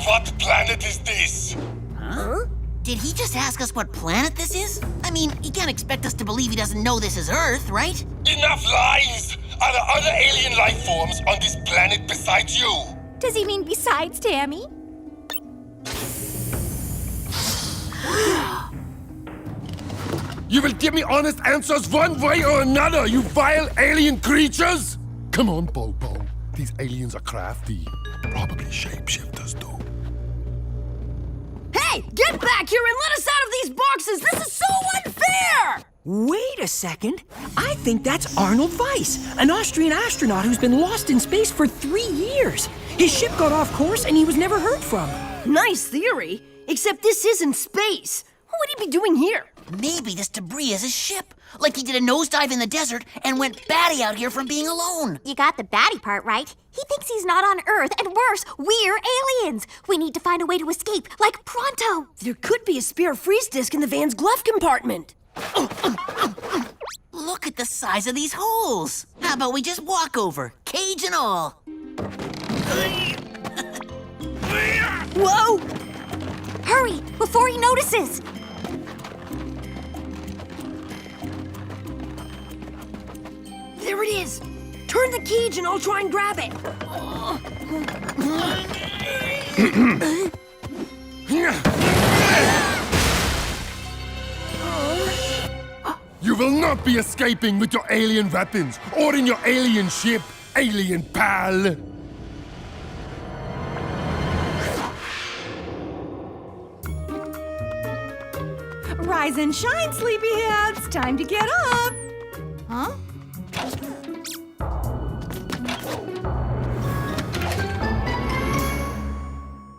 What planet is this? Huh? Did he just ask us what planet this is? I mean, he can't expect us to believe he doesn't know this is Earth, right? Enough lies! Are there other alien life forms on this planet besides you? Does he mean besides Tammy? You will give me honest answers one way or another, you vile alien creatures! Come on, Bobo. These aliens are crafty. Probably shapeshifters, too. Hey, get back here and let us out of these boxes! This is so unfair! Wait a second. I think that's Arnold Weiss, an Austrian astronaut who's been lost in space for 3 years. His ship got off course and he was never heard from. Nice theory, except this isn't space. What would he be doing here? Maybe this debris is a ship. Like he did a nosedive in the desert and went batty out here from being alone. You got the batty part right. He thinks he's not on Earth, and worse, we're aliens. We need to find a way to escape, like pronto. There could be a spare freeze disk in the van's glove compartment. Look at the size of these holes. How about we just walk over, cage and all? Whoa! Hurry, before he notices. There it is. Turn the cage and I'll try and grab it. You will not be escaping with your alien weapons or in your alien ship, alien pal. Rise and shine, sleepyheads. Time to get up. Huh?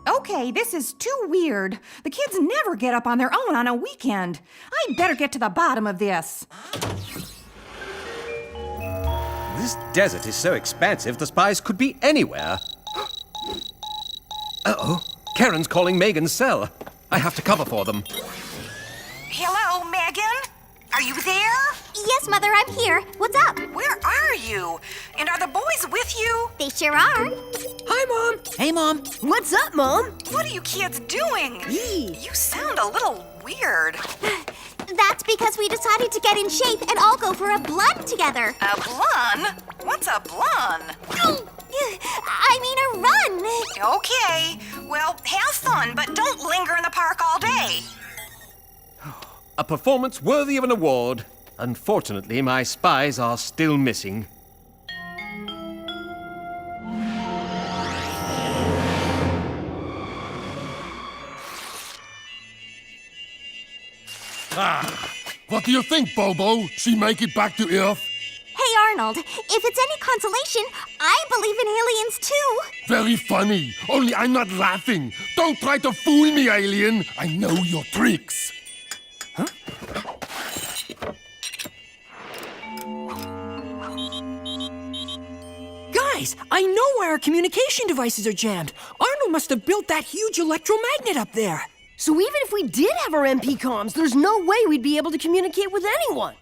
Okay, this is too weird. The kids never get up on their own on a weekend. I'd better get to the bottom of this. This desert is so expansive, the spies could be anywhere. Uh-oh. Karen's calling Megan's cell. I have to cover for them. Hello, Megan? Are you there? Yes, Mother, I'm here. What's up? Where are you? And are the boys with you? They sure are. Hi, Mom. Hey, Mom. What's up, Mom? What are you kids doing? You sound a little weird. That's because we decided to get in shape and all go for a blun together. A blun? What's a blun? I mean a run. Okay. Well, have fun, but don't linger in the park all day. A performance worthy of an award. Unfortunately, my spies are still missing. What do you think, Bobo? She make it back to Earth? Hey, Arnold, if it's any consolation, I believe in aliens too. Very funny. Only I'm not laughing. Don't try to fool me, alien. I know your tricks. Guys, I know why our communication devices are jammed. Arnold must have built that huge electromagnet up there. So even if we did have our MP comms, there's no way we'd be able to communicate with anyone.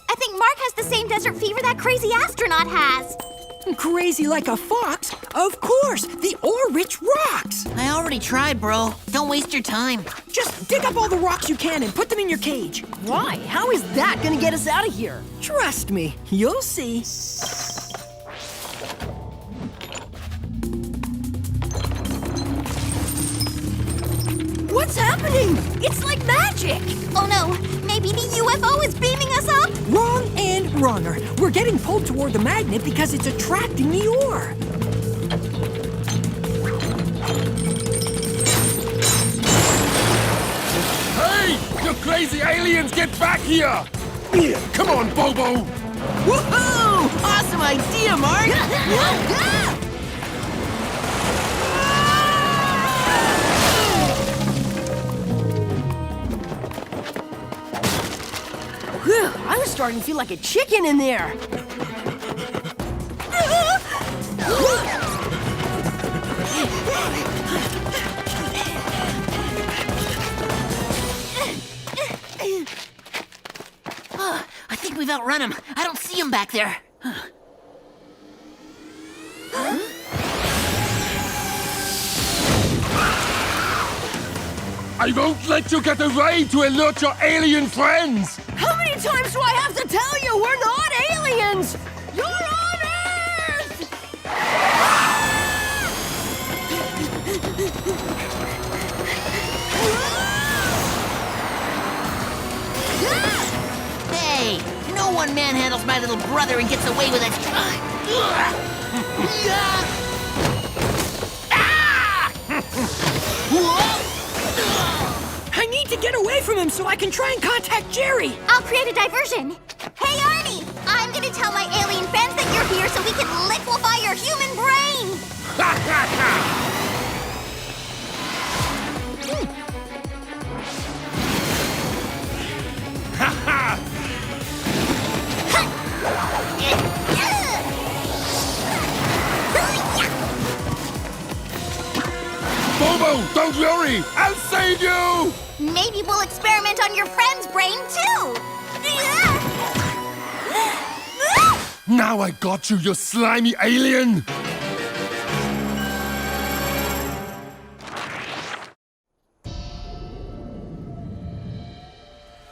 I think Mark has the same desert fever that crazy astronaut has. Crazy like a fox? Of course, the ore-rich rocks. I already tried, bro. Don't waste your time. Just dig up all the rocks you can and put them in your cage. Why? How is that gonna get us out of here? Trust me, you'll see. What's happening? It's like magic! Oh no, maybe the UFO is beaming us up? Wrong and wronger. We're getting pulled toward the magnet because it's attracting the ore. Hey! You crazy aliens, get back here! Come on, Bobo! Woohoo! Awesome idea, Mark! Whew, I was starting to feel like a chicken in there. I think we've outrun him. I don't see him back there. I won't let you get away to alert your alien friends! How many times do I have to tell you we're not aliens? You're on Earth! Hey, no one manhandles my little brother and gets away with it. I need to get away from him so I can try and contact Jerry. I'll create a diversion. Hey, Arnie, I'm gonna tell my alien friends that You're here so we can liquefy your human brain! Bobo, don't worry! I'll save you! Maybe we'll experiment on your friend's brain, too! Now I got you, you slimy alien!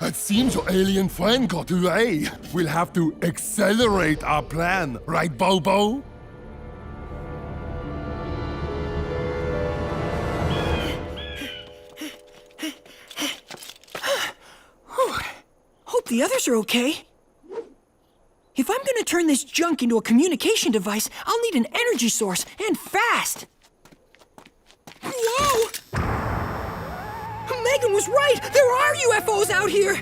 It seems your alien friend got away. We'll have to accelerate our plan, right, Bobo? Hope the others are okay. If I'm gonna turn this junk into a communication device, I'll need an energy source, and fast! Whoa! Megan was right! There are UFOs out here!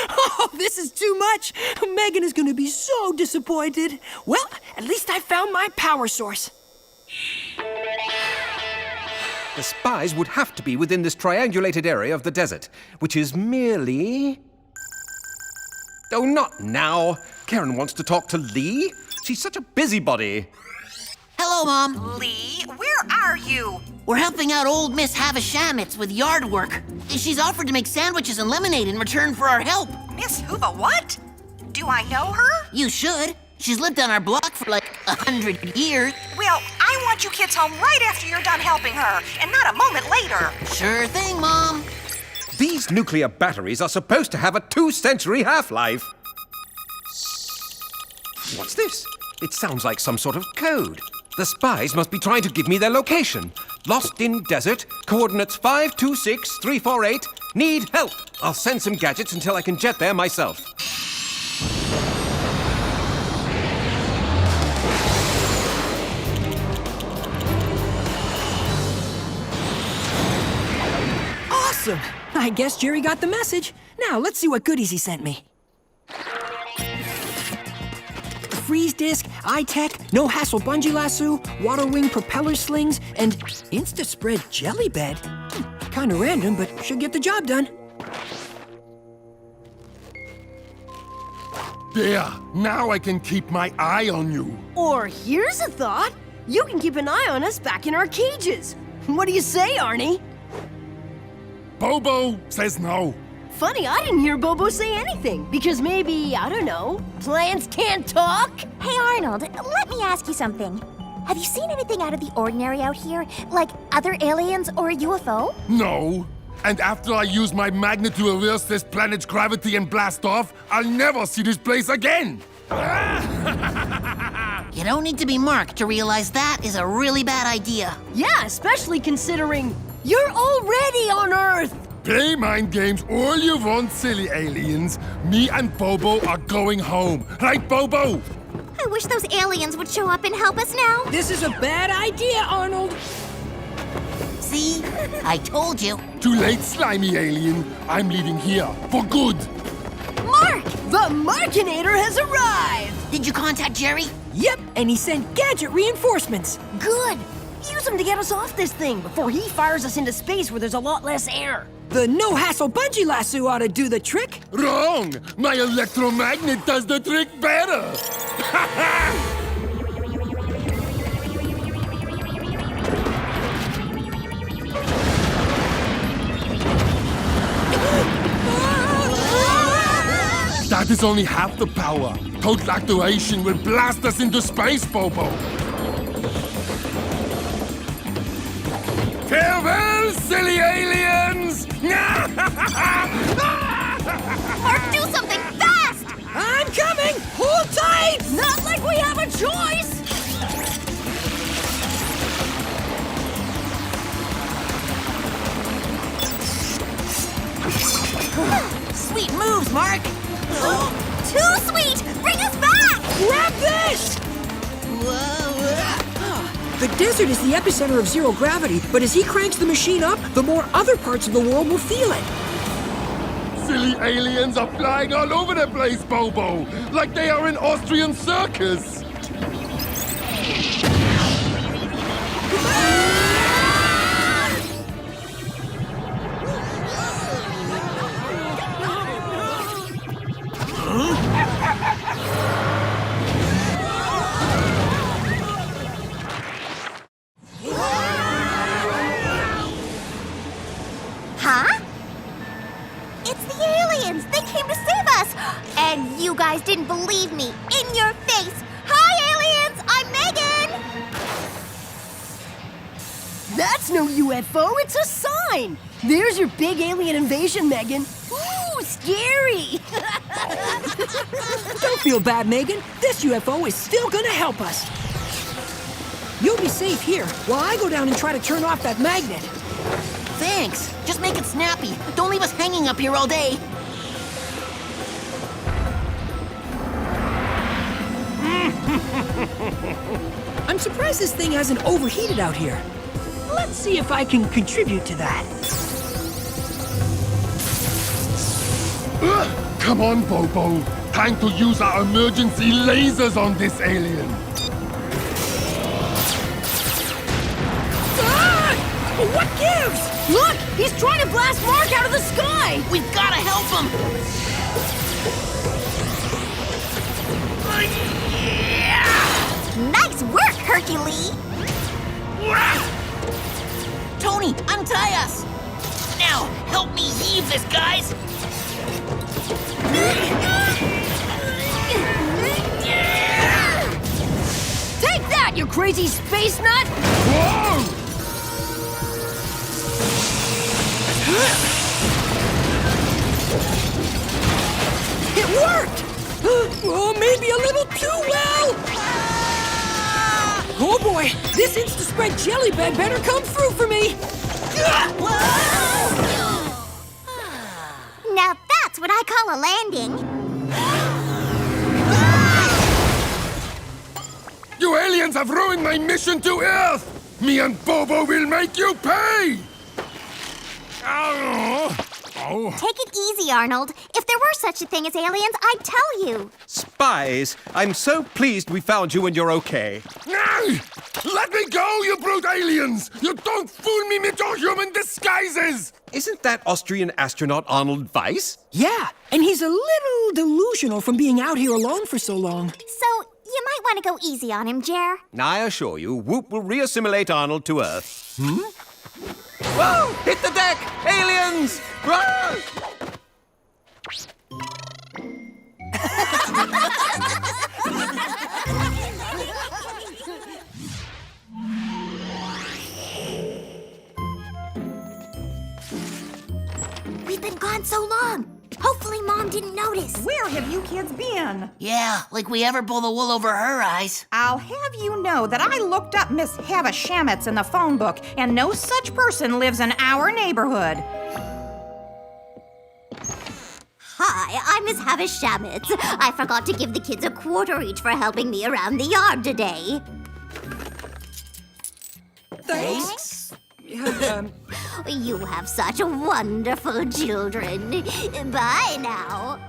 Oh, this is too much! Megan is gonna be so disappointed. Well, at least I found my power source. The spies would have to be within this triangulated area of the desert, which is merely... Oh, not now. Karen wants to talk to Lee. She's such a busybody. Hello, Mom. Lee, where are you? We're helping out old Miss Havashamitz with yard work. She's offered to make sandwiches and lemonade in return for our help. Miss Hoover what? Do I know her? You should. She's lived on our block for like 100 years. Well, I want you kids home right after you're done helping her, and not a moment later. Sure thing, Mom. These nuclear batteries are supposed to have a 2-century half-life. What's this? It sounds like some sort of code. The spies must be trying to give me their location. Lost in desert, coordinates 526348. Need help. I'll send some gadgets until I can jet there myself. Awesome! I guess Jerry got the message. Now, let's see what goodies he sent me. Freeze disc, iTech, no hassle bungee lasso, water wing propeller slings, and Insta-spread jelly bed. Kinda random, but should get the job done. There, now I can keep my eye on you. Or here's a thought. You can keep an eye on us back in our cages. What do you say, Arnie? Bobo says no. Funny, I didn't hear Bobo say anything, because maybe, I don't know, plants can't talk? Hey, Arnold, let me ask you something. Have you seen anything out of the ordinary out here? Like other aliens or a UFO? No. And after I use my magnet to reverse this planet's gravity and blast off, I'll never see this place again. You don't need to be Mark to realize that is a really bad idea. Yeah, especially considering you're already on Earth. Play mind games all you want, silly aliens. Me and Bobo are going home. Right, Bobo? I wish those aliens would show up and help us now. This is a bad idea, Arnold. See? I told you. Too late, slimy alien. I'm leaving here for good. Mark! The Markinator has arrived! Did you contact Jerry? Yep, and he sent gadget reinforcements. Good! Use them to get us off this thing before he fires us into space where there's a lot less air. The no-hassle bungee lasso ought to do the trick. Wrong! My electromagnet does the trick better! That is only half the power. Total activation will blast us into space, Bobo. Farewell, silly aliens! Mark, do something fast! I'm coming! Hold tight! Not like we have a choice! Sweet moves, Mark! Too sweet! Bring us back! Grab this! Whoa! The desert is the epicenter of zero gravity, but as he cranks the machine up, the more other parts of the world will feel it. Silly aliens are flying all over the place, Bobo, like they are in Austrian circus. Huh? It's the aliens! They came to save us! And you guys didn't believe me! In your face! Hi, aliens! I'm Megan! That's no UFO, it's a sign! There's your big alien invasion, Megan. Ooh, scary! Don't feel bad, Megan. This UFO is still gonna help us. You'll be safe here while I go down and try to turn off that magnet. Thanks. Just make it snappy. Don't leave us hanging up here all day. I'm surprised this thing hasn't overheated out here. Let's see if I can contribute to that. Come on, Bobo. Time to use our emergency lasers on this alien. Ah! What gives? Look! He's trying to blast Mark out of the sky! We've got to help him! Nice work, Hercules! Tony, untie us! Now, help me heave this, guys! Take that, you crazy space nut! Whoa! It worked! Oh, maybe a little too well! Oh boy, this Insta-Spread jelly bed better come through for me! Now that's what I call a landing. You aliens have ruined my mission to Earth! Me and Bobo will make you pay! Take it easy, Arnold. If there were such a thing as aliens, I'd tell you. Spiez, I'm so pleased we found you and you're okay. Let me go, you brute aliens! You don't fool me with your human disguises! Isn't that Austrian astronaut Arnold Weiss? Yeah, and he's a little delusional from being out here alone for so long. So, you might want to go easy on him, Jer. I assure you, Whoop will reassimilate Arnold to Earth. Whoa! Hit the deck! Aliens! Whoa! We've been gone so long. Hopefully Mom didn't notice. Where have you kids been? Yeah, like we ever pull the wool over her eyes. I'll have you know that I looked up Miss Havashamitz in the phone book, and no such person lives in our neighborhood. Hi, I'm Miss Havashamitz. I forgot to give the kids a quarter each for helping me around the yard today. Thanks. You have such wonderful children. Bye now.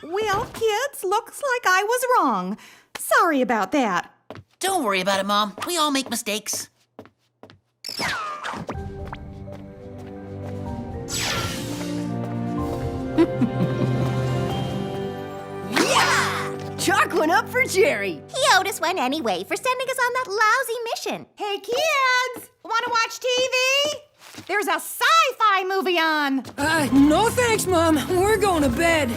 Well, kids, looks like I was wrong. Sorry about that. Don't worry about it, Mom. We all make mistakes. Chalk one up for Jerry. He owed us one anyway for sending us on that lousy mission. Hey, kids! Want to watch TV? There's a sci-fi movie on. No thanks, Mom. We're going to bed.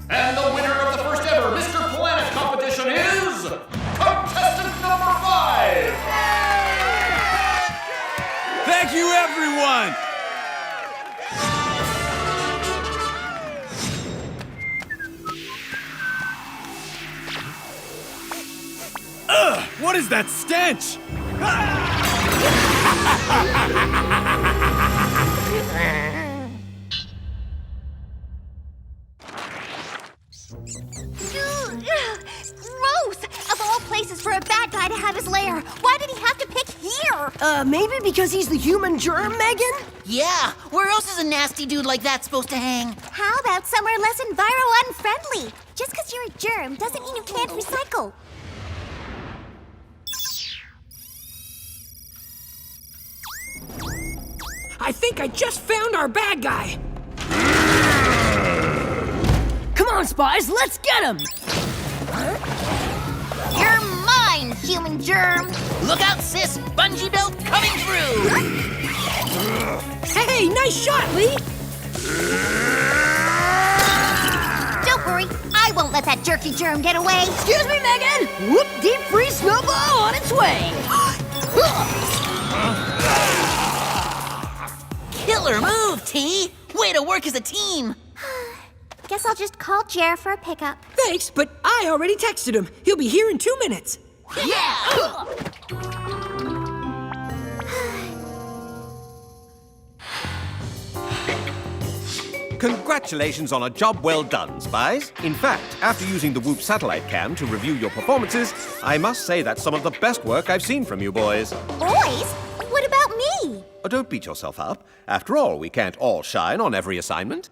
And the winner of the first ever Mr. Planet competition is contestant number 5! Thank you, everyone! Ugh! What is that stench? Gross! Of all places for a bad guy to have his lair, why did he have to pick here? Maybe because he's the human germ, Megan? Yeah, where else is a nasty dude like that supposed to hang? How about somewhere less enviro-unfriendly? Just because you're a germ doesn't mean you can't recycle. I think I just found our bad guy. Come on, Spiez, let's get him! You're mine, human germ! Look out, sis! Bungee belt coming through! Hey, nice shot, Lee! Don't worry, I won't let that jerky germ get away. Excuse me, Megan! Whoop, deep freeze snowball on its way! Killer move, T! Way to work as a team! Guess I'll just call Jer for a pickup. Thanks, but I already texted him. He'll be here in 2 minutes. Yeah! Congratulations on a job well done, Spiez. In fact, after using the Whoop satellite cam to review your performances, I must say that's some of the best work I've seen from you boys. Boys? What about me? Oh, don't beat yourself up. After all, we can't all shine on every assignment.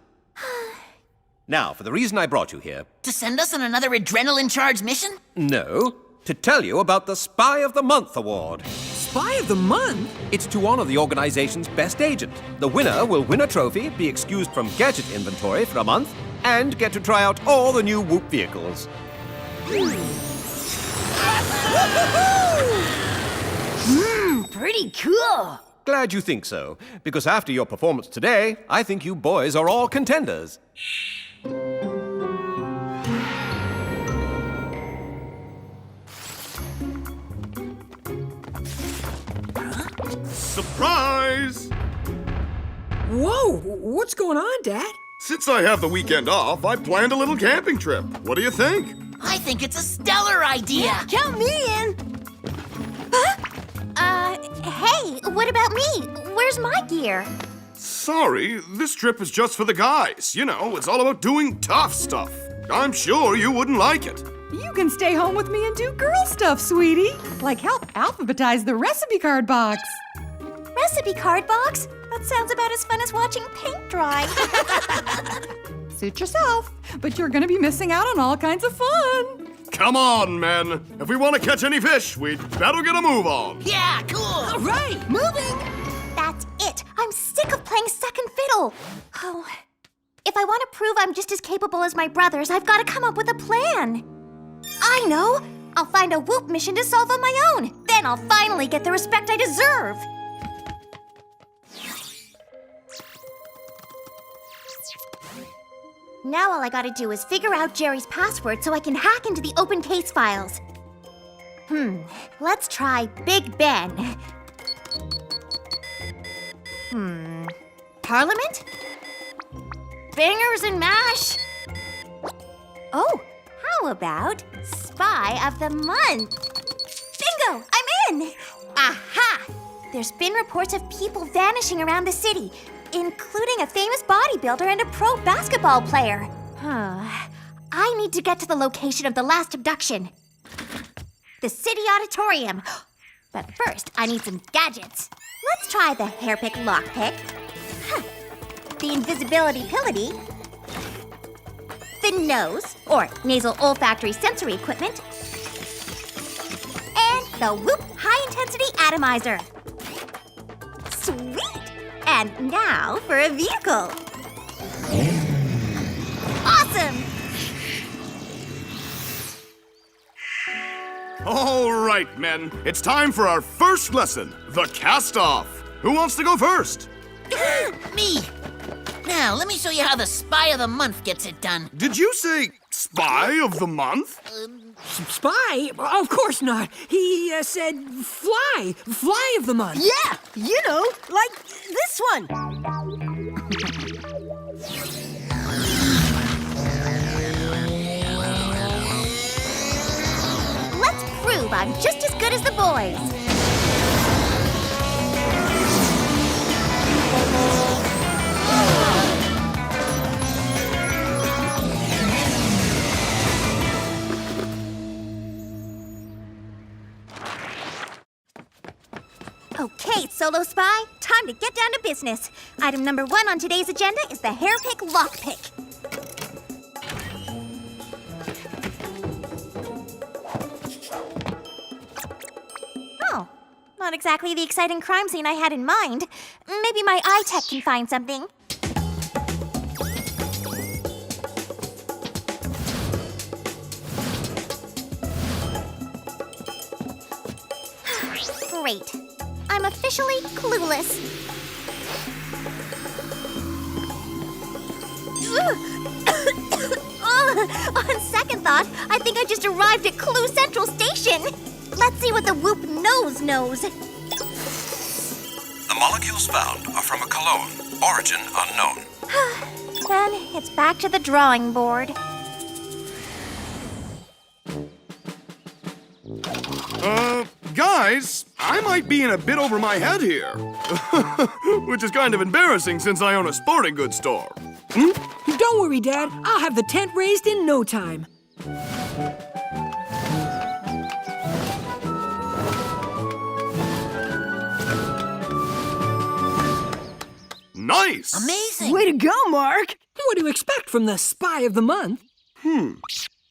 Now, for the reason I brought you here. To send us on another adrenaline-charged mission? No, to tell you about the Spy of the Month award. Spy of the Month? It's to honor the organization's best agent. The winner will win a trophy, be excused from gadget inventory for a month, and get to try out all the new Whoop vehicles. Pretty cool. Glad you think so, because after your performance today, I think you boys are all contenders. Surprise! Whoa, what's going on, Dad? Since I have the weekend off, I planned a little camping trip. What do you think? I think it's a stellar idea! Count me in. Hey, what about me? Where's my gear? Sorry, this trip is just for the guys. You know, it's all about doing tough stuff. I'm sure you wouldn't like it. You can stay home with me and do girl stuff, sweetie. Like help alphabetize the recipe card box. Recipe card box? That sounds about as fun as watching paint dry. Suit yourself, but you're gonna be missing out on all kinds of fun. Come on, men. If we want to catch any fish, we'd better get a move on. Yeah, cool! All right, moving! That's it. I'm sick of playing second fiddle. Oh, if I want to prove I'm just as capable as my brothers, I've got to come up with a plan. I know. I'll find a Whoop mission to solve on my own. Then I'll finally get the respect I deserve. Now all I gotta do is figure out Jerry's password so I can hack into the open case files. Let's try Big Ben. Parliament? Bangers and mash? Oh, how about Spy of the Month? Bingo! I'm in! Aha! There's been reports of people vanishing around the city, including a famous bodybuilder and a pro basketball player. I need to get to the location of the last abduction. The city auditorium. But first, I need some gadgets. Let's try the hairpick lockpick. The invisibility pillity. The nose, or nasal olfactory sensory equipment. And the Whoop high-intensity atomizer. Sweet! And now for a vehicle. Awesome! All right, men. It's time for our first lesson, the cast-off. Who wants to go first? Me! Now, let me show you how the Spy of the Month gets it done. Did you say Spy of the Month? Spy? Of course not. He said fly. Fly of the month. Yeah, you know, like this one. Let's prove I'm just as good as the boys. Okay, Solo Spy, time to get down to business. Item number 1 on today's agenda is the hairpick lockpick. Oh, not exactly the exciting crime scene I had in mind. Maybe my eye tech can find something. Great. I'm officially clueless. On second thought, I think I just arrived at Clue Central Station. Let's see what the Whoop knows. The molecules found are from a cologne, origin unknown. Then it's back to the drawing board. Guys, I might be in a bit over my head here. Which is kind of embarrassing since I own a sporting goods store. Don't worry, Dad. I'll have the tent raised in no time. Nice! Amazing! Way to go, Mark! What do you expect from the Spy of the Month?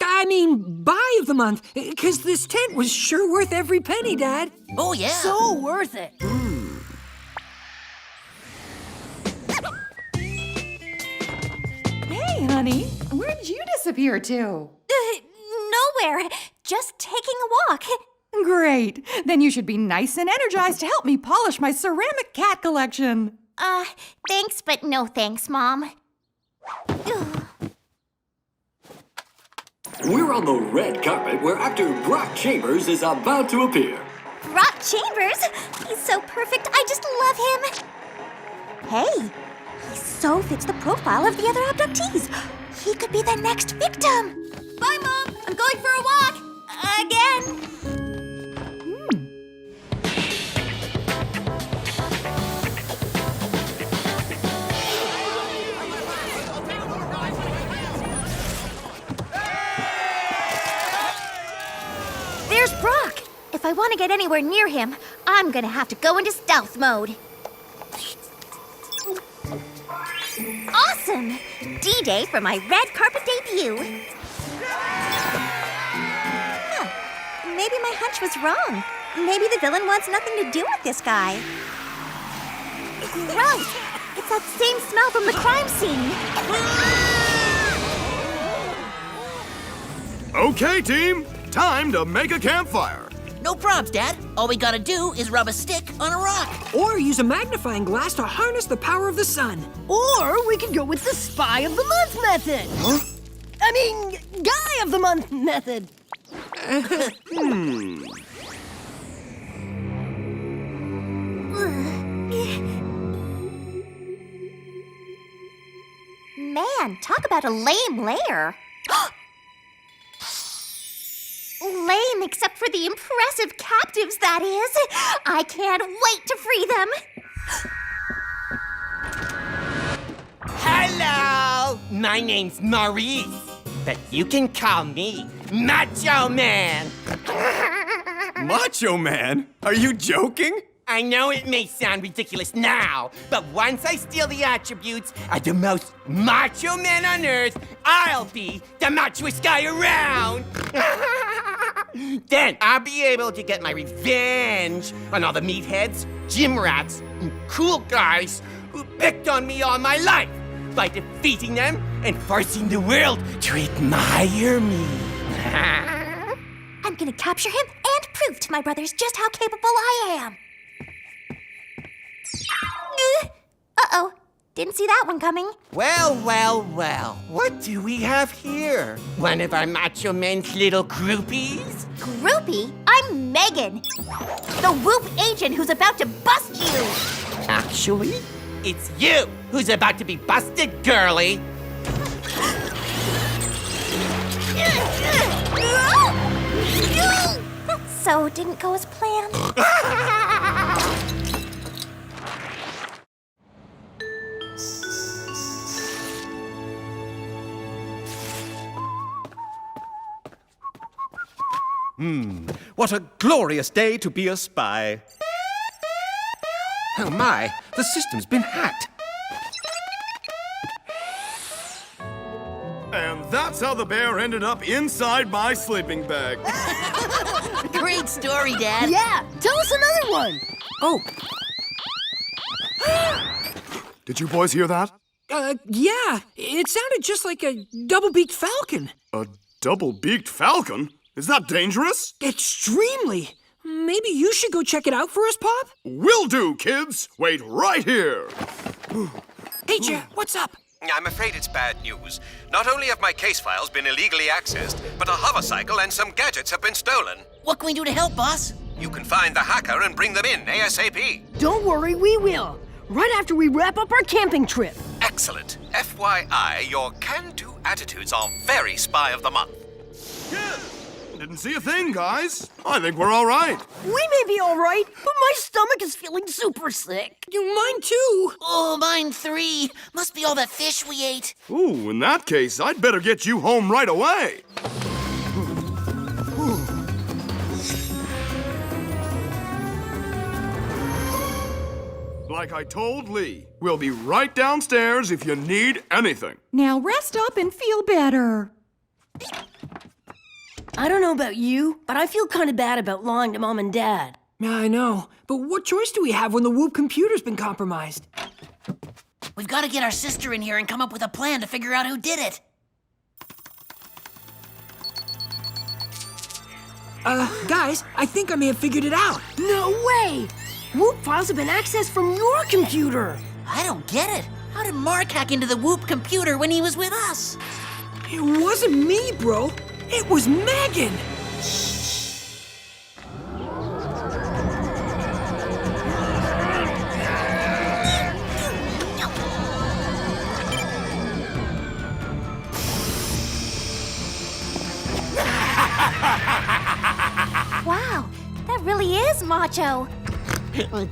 I mean, buy of the month, because this tent was sure worth every penny, Dad. Oh, yeah. So worth it. Hey, honey, where did you disappear to? Nowhere. Just taking a walk. Great. Then you should be nice and energized to help me polish my ceramic cat collection. Thanks, but no thanks, Mom. We're on the red carpet where actor Brock Chambers is about to appear. Brock Chambers? He's so perfect. I just love him. Hey, he so fits the profile of the other abductees. He could be the next victim. Bye, Mom. I'm going for a walk. Again. There's Brock. If I want to get anywhere near him, I'm gonna have to go into stealth mode. Awesome! D-Day for my red carpet debut. Huh. Maybe my hunch was wrong. Maybe the villain wants nothing to do with this guy. Gross! It's that same smell from the crime scene. Okay, team. Time to make a campfire. No probs, Dad. All we gotta do is rub a stick on a rock. Or use a magnifying glass to harness the power of the sun. Or we could go with the Spy of the Month method. Huh? I mean, Guy of the Month method. Man, talk about a lame lair. Lame except for the impressive captives, that is. I can't wait to free them. Hello! My name's Maurice, but you can call me Macho Man. Macho Man? Are you joking? I know it may sound ridiculous now, but once I steal the attributes of the most macho man on Earth, I'll be the machoest guy around! Then I'll be able to get my revenge on all the meatheads, gym rats, and cool guys who picked on me all my life by defeating them and forcing the world to admire me. I'm gonna capture him and prove to my brothers just how capable I am. Uh-oh. Didn't see that one coming. Well, well, well. What do we have here? One of our Macho Man's little groupies? Groupie? I'm Megan, the Whoop agent who's about to bust you. Actually, it's you who's about to be busted, girly. So, didn't go as planned. What a glorious day to be a spy. Oh my, the system's been hacked. And that's how the bear ended up inside my sleeping bag. Great story, Dad. Yeah, tell us another one. Oh, Did you boys hear that? yeah. It sounded just like a double-beaked falcon. A double-beaked falcon? Is that dangerous? Extremely. Maybe you should go check it out for us, Pop? Will do, kids. Wait right here. Hey, Jet, what's up? I'm afraid it's bad news. Not only have my case files been illegally accessed, but a hovercycle and some gadgets have been stolen. What can we do to help, boss? You can find the hacker and bring them in ASAP. Don't worry, we will. Right after we wrap up our camping trip. Excellent. FYI, your can-do attitudes are very spy of the month. Didn't see a thing, guys. I think we're all right. We may be all right, but my stomach is feeling super sick. Mine too. Oh, mine 3. Must be all that fish we ate. Ooh, in that case, I'd better get you home right away. Like I told Lee, we'll be right downstairs if you need anything. Now rest up and feel better. I don't know about you, but I feel kind of bad about lying to Mom and Dad. Yeah, I know. But what choice do we have when the Whoop computer's been compromised? We've got to get our sister in here and come up with a plan to figure out who did it. Guys, I think I may have figured it out. No way! Whoop files have been accessed from your computer. I don't get it. How did Mark hack into the Whoop computer when he was with us? It wasn't me, bro. It was Megan! Wow, that really is macho.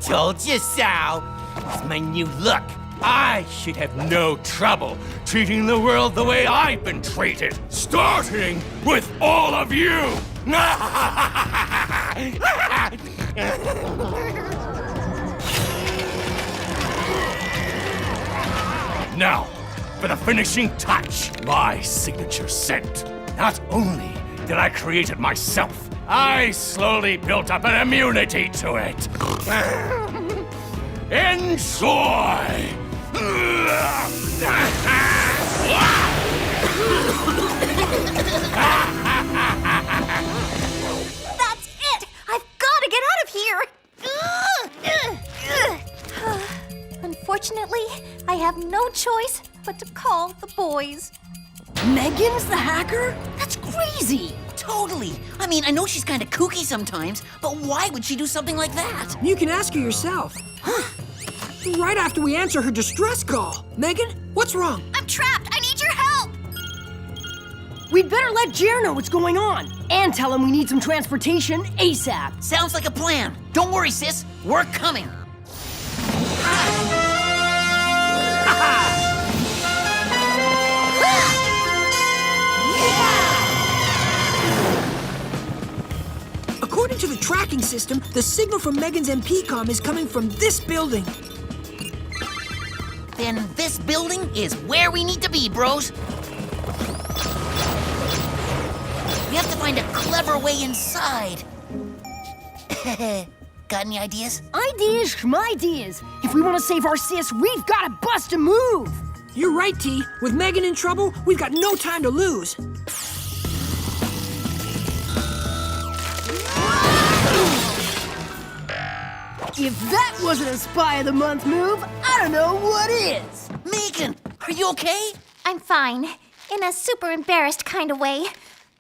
Told you so. It's my new look. I should have no trouble treating the world the way I've been treated, starting with all of you. Now, for the finishing touch, my signature scent. Not only did I create it myself, I slowly built up an immunity to it. Enjoy! That's it! I've got to get out of here! Unfortunately, I have no choice but to call the boys. Megan's the hacker? That's crazy! Totally. I mean, I know she's kind of kooky sometimes, but why would she do something like that? You can ask her yourself. Right after we answer her distress call. Megan, what's wrong? I'm trapped! I need your help! We'd better let Jer know what's going on and tell him we need some transportation ASAP. Sounds like a plan. Don't worry, sis. We're coming. According to the tracking system, the signal from Megan's MP-com is coming from this building. Then this building is where we need to be, bros. We have to find a clever way inside. Got any ideas? Ideas from ideas. If we want to save our sis, we've got to bust a move. You're right, T. With Megan in trouble, we've got no time to lose. If that wasn't a Spy of the Month move, I don't know what is. Megan, are you okay? I'm fine. In a super embarrassed kind of way.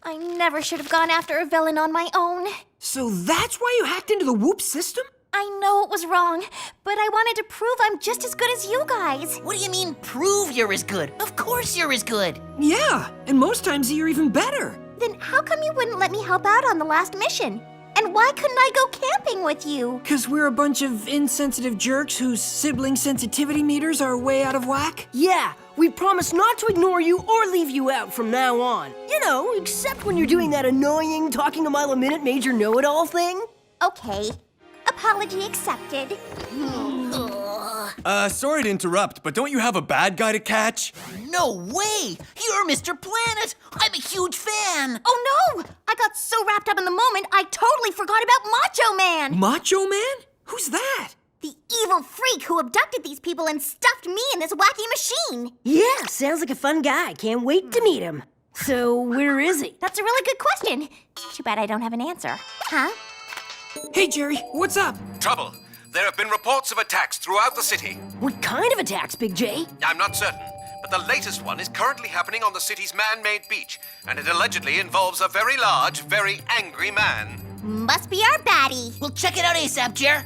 I never should have gone after a villain on my own. So that's why you hacked into the Whoop system? I know it was wrong, but I wanted to prove I'm just as good as you guys. What do you mean, prove you're as good? Of course you're as good. Yeah, and most times you're even better. Then how come you wouldn't let me help out on the last mission? And why couldn't I go camping with you? 'Cause we're a bunch of insensitive jerks whose sibling sensitivity meters are way out of whack? Yeah, we promise not to ignore you or leave you out from now on. You know, except when you're doing that annoying talking a mile a minute major know-it-all thing. Okay. Apology accepted. Sorry to interrupt, but don't you have a bad guy to catch? No way! You're Mr. Planet! I'm a huge fan! Oh no! I got so wrapped up in the moment, I totally forgot about Macho Man! Macho Man? Who's that? The evil freak who abducted these people and stuffed me in this wacky machine! Yeah, sounds like a fun guy. Can't wait to meet him. So, where is he? That's a really good question. Too bad I don't have an answer. Huh? Hey, Jerry, what's up? Trouble. There have been reports of attacks throughout the city. What kind of attacks, Big J? I'm not certain, but the latest one is currently happening on the city's man-made beach, and it allegedly involves a very large, very angry man. Must be our baddie. We'll check it out ASAP, Jer.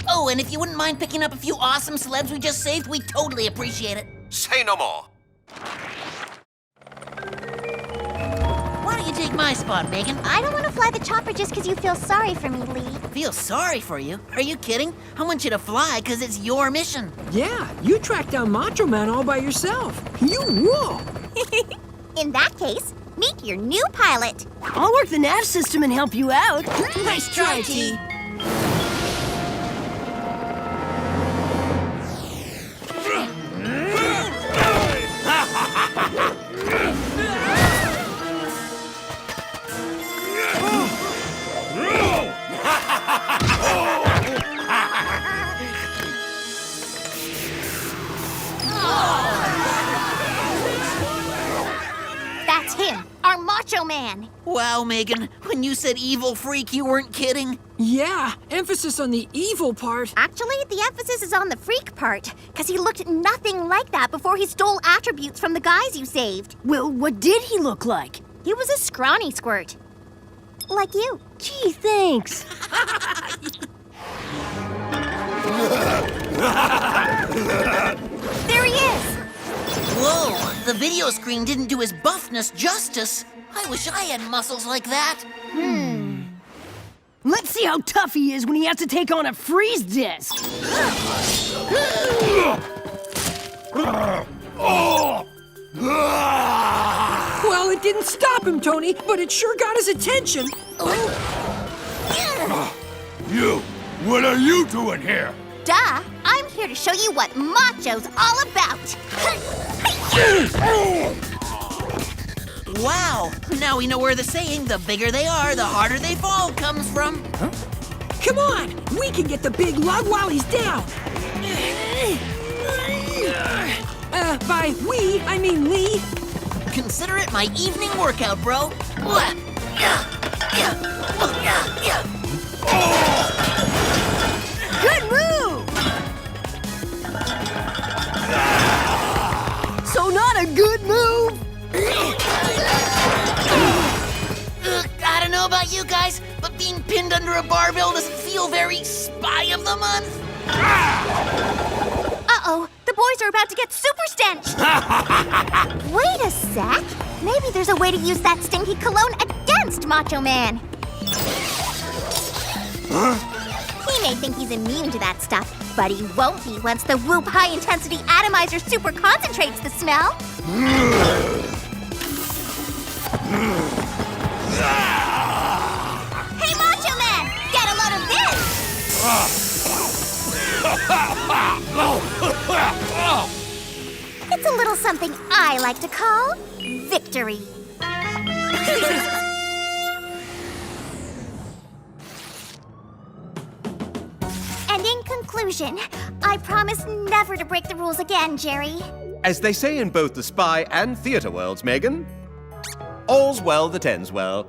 Oh, and if you wouldn't mind picking up a few awesome celebs we just saved, we'd totally appreciate it. Say no more. Why don't you take my spot, Megan? I don't want to fly the chopper just because you feel sorry for me, Lee. Feel sorry for you? Are you kidding? I want you to fly because it's your mission. Yeah, you tracked down Macho Man all by yourself. You rule. In that case, meet your new pilot. I'll work the nav system and help you out. Nice try, T. That's him, our Macho Man. Wow, Megan, when you said evil freak, you weren't kidding. Yeah, emphasis on the evil part. Actually, the emphasis is on the freak part, because he looked nothing like that before he stole attributes from the guys you saved. Well, what did he look like? He was a scrawny squirt. Like you. Gee, thanks. There he is! Whoa, the video screen didn't do his buffness justice. I wish I had muscles like that. Let's see how tough he is when he has to take on a freeze disc. Well, it didn't stop him, Tony, but it sure got his attention. You! What are you doing here? Duh! I'm here to show you what Macho's all about! Wow, now we know where the saying, the bigger they are, the harder they fall, comes from. Huh? Come on! We can get the big lug while he's down! By we, I mean Lee. Consider it my evening workout, bro. Good move! So not a good move? I don't know about you guys, but being pinned under a barbell doesn't feel very Spy of the Month. Uh-oh, the boys are about to get super stenched! Wait a sec. Maybe there's a way to use that stinky cologne against Macho Man. He may think he's immune to that stuff, but he won't be once the Whoop high-intensity atomizer super concentrates the smell. Hey, Macho Man! Get a load of this! It's a little something I like to call victory. And in conclusion, I promise never to break the rules again, Jerry. As they say in both the spy and theater worlds, Megan, all's well that ends well.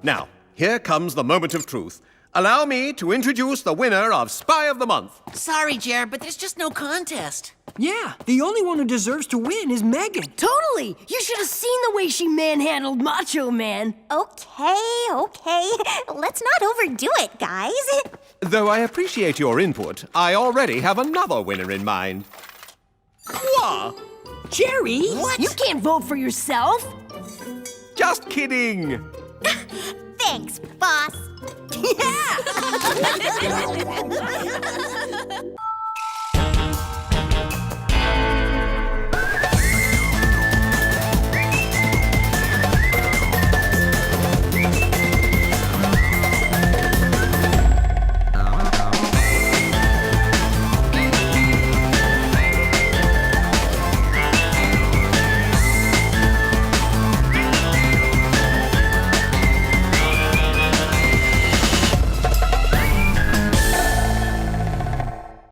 Now, here comes the moment of truth. Allow me to introduce the winner of Spy of the Month. Sorry, Jer, but there's just no contest. Yeah, the only one who deserves to win is Megan. Totally! You should have seen the way she manhandled Macho Man. Okay. Let's not overdo it, guys. Though I appreciate your input, I already have another winner in mind. Quoi? Jerry? What? You can't vote for yourself. Just kidding. Thanks, boss. Yeah!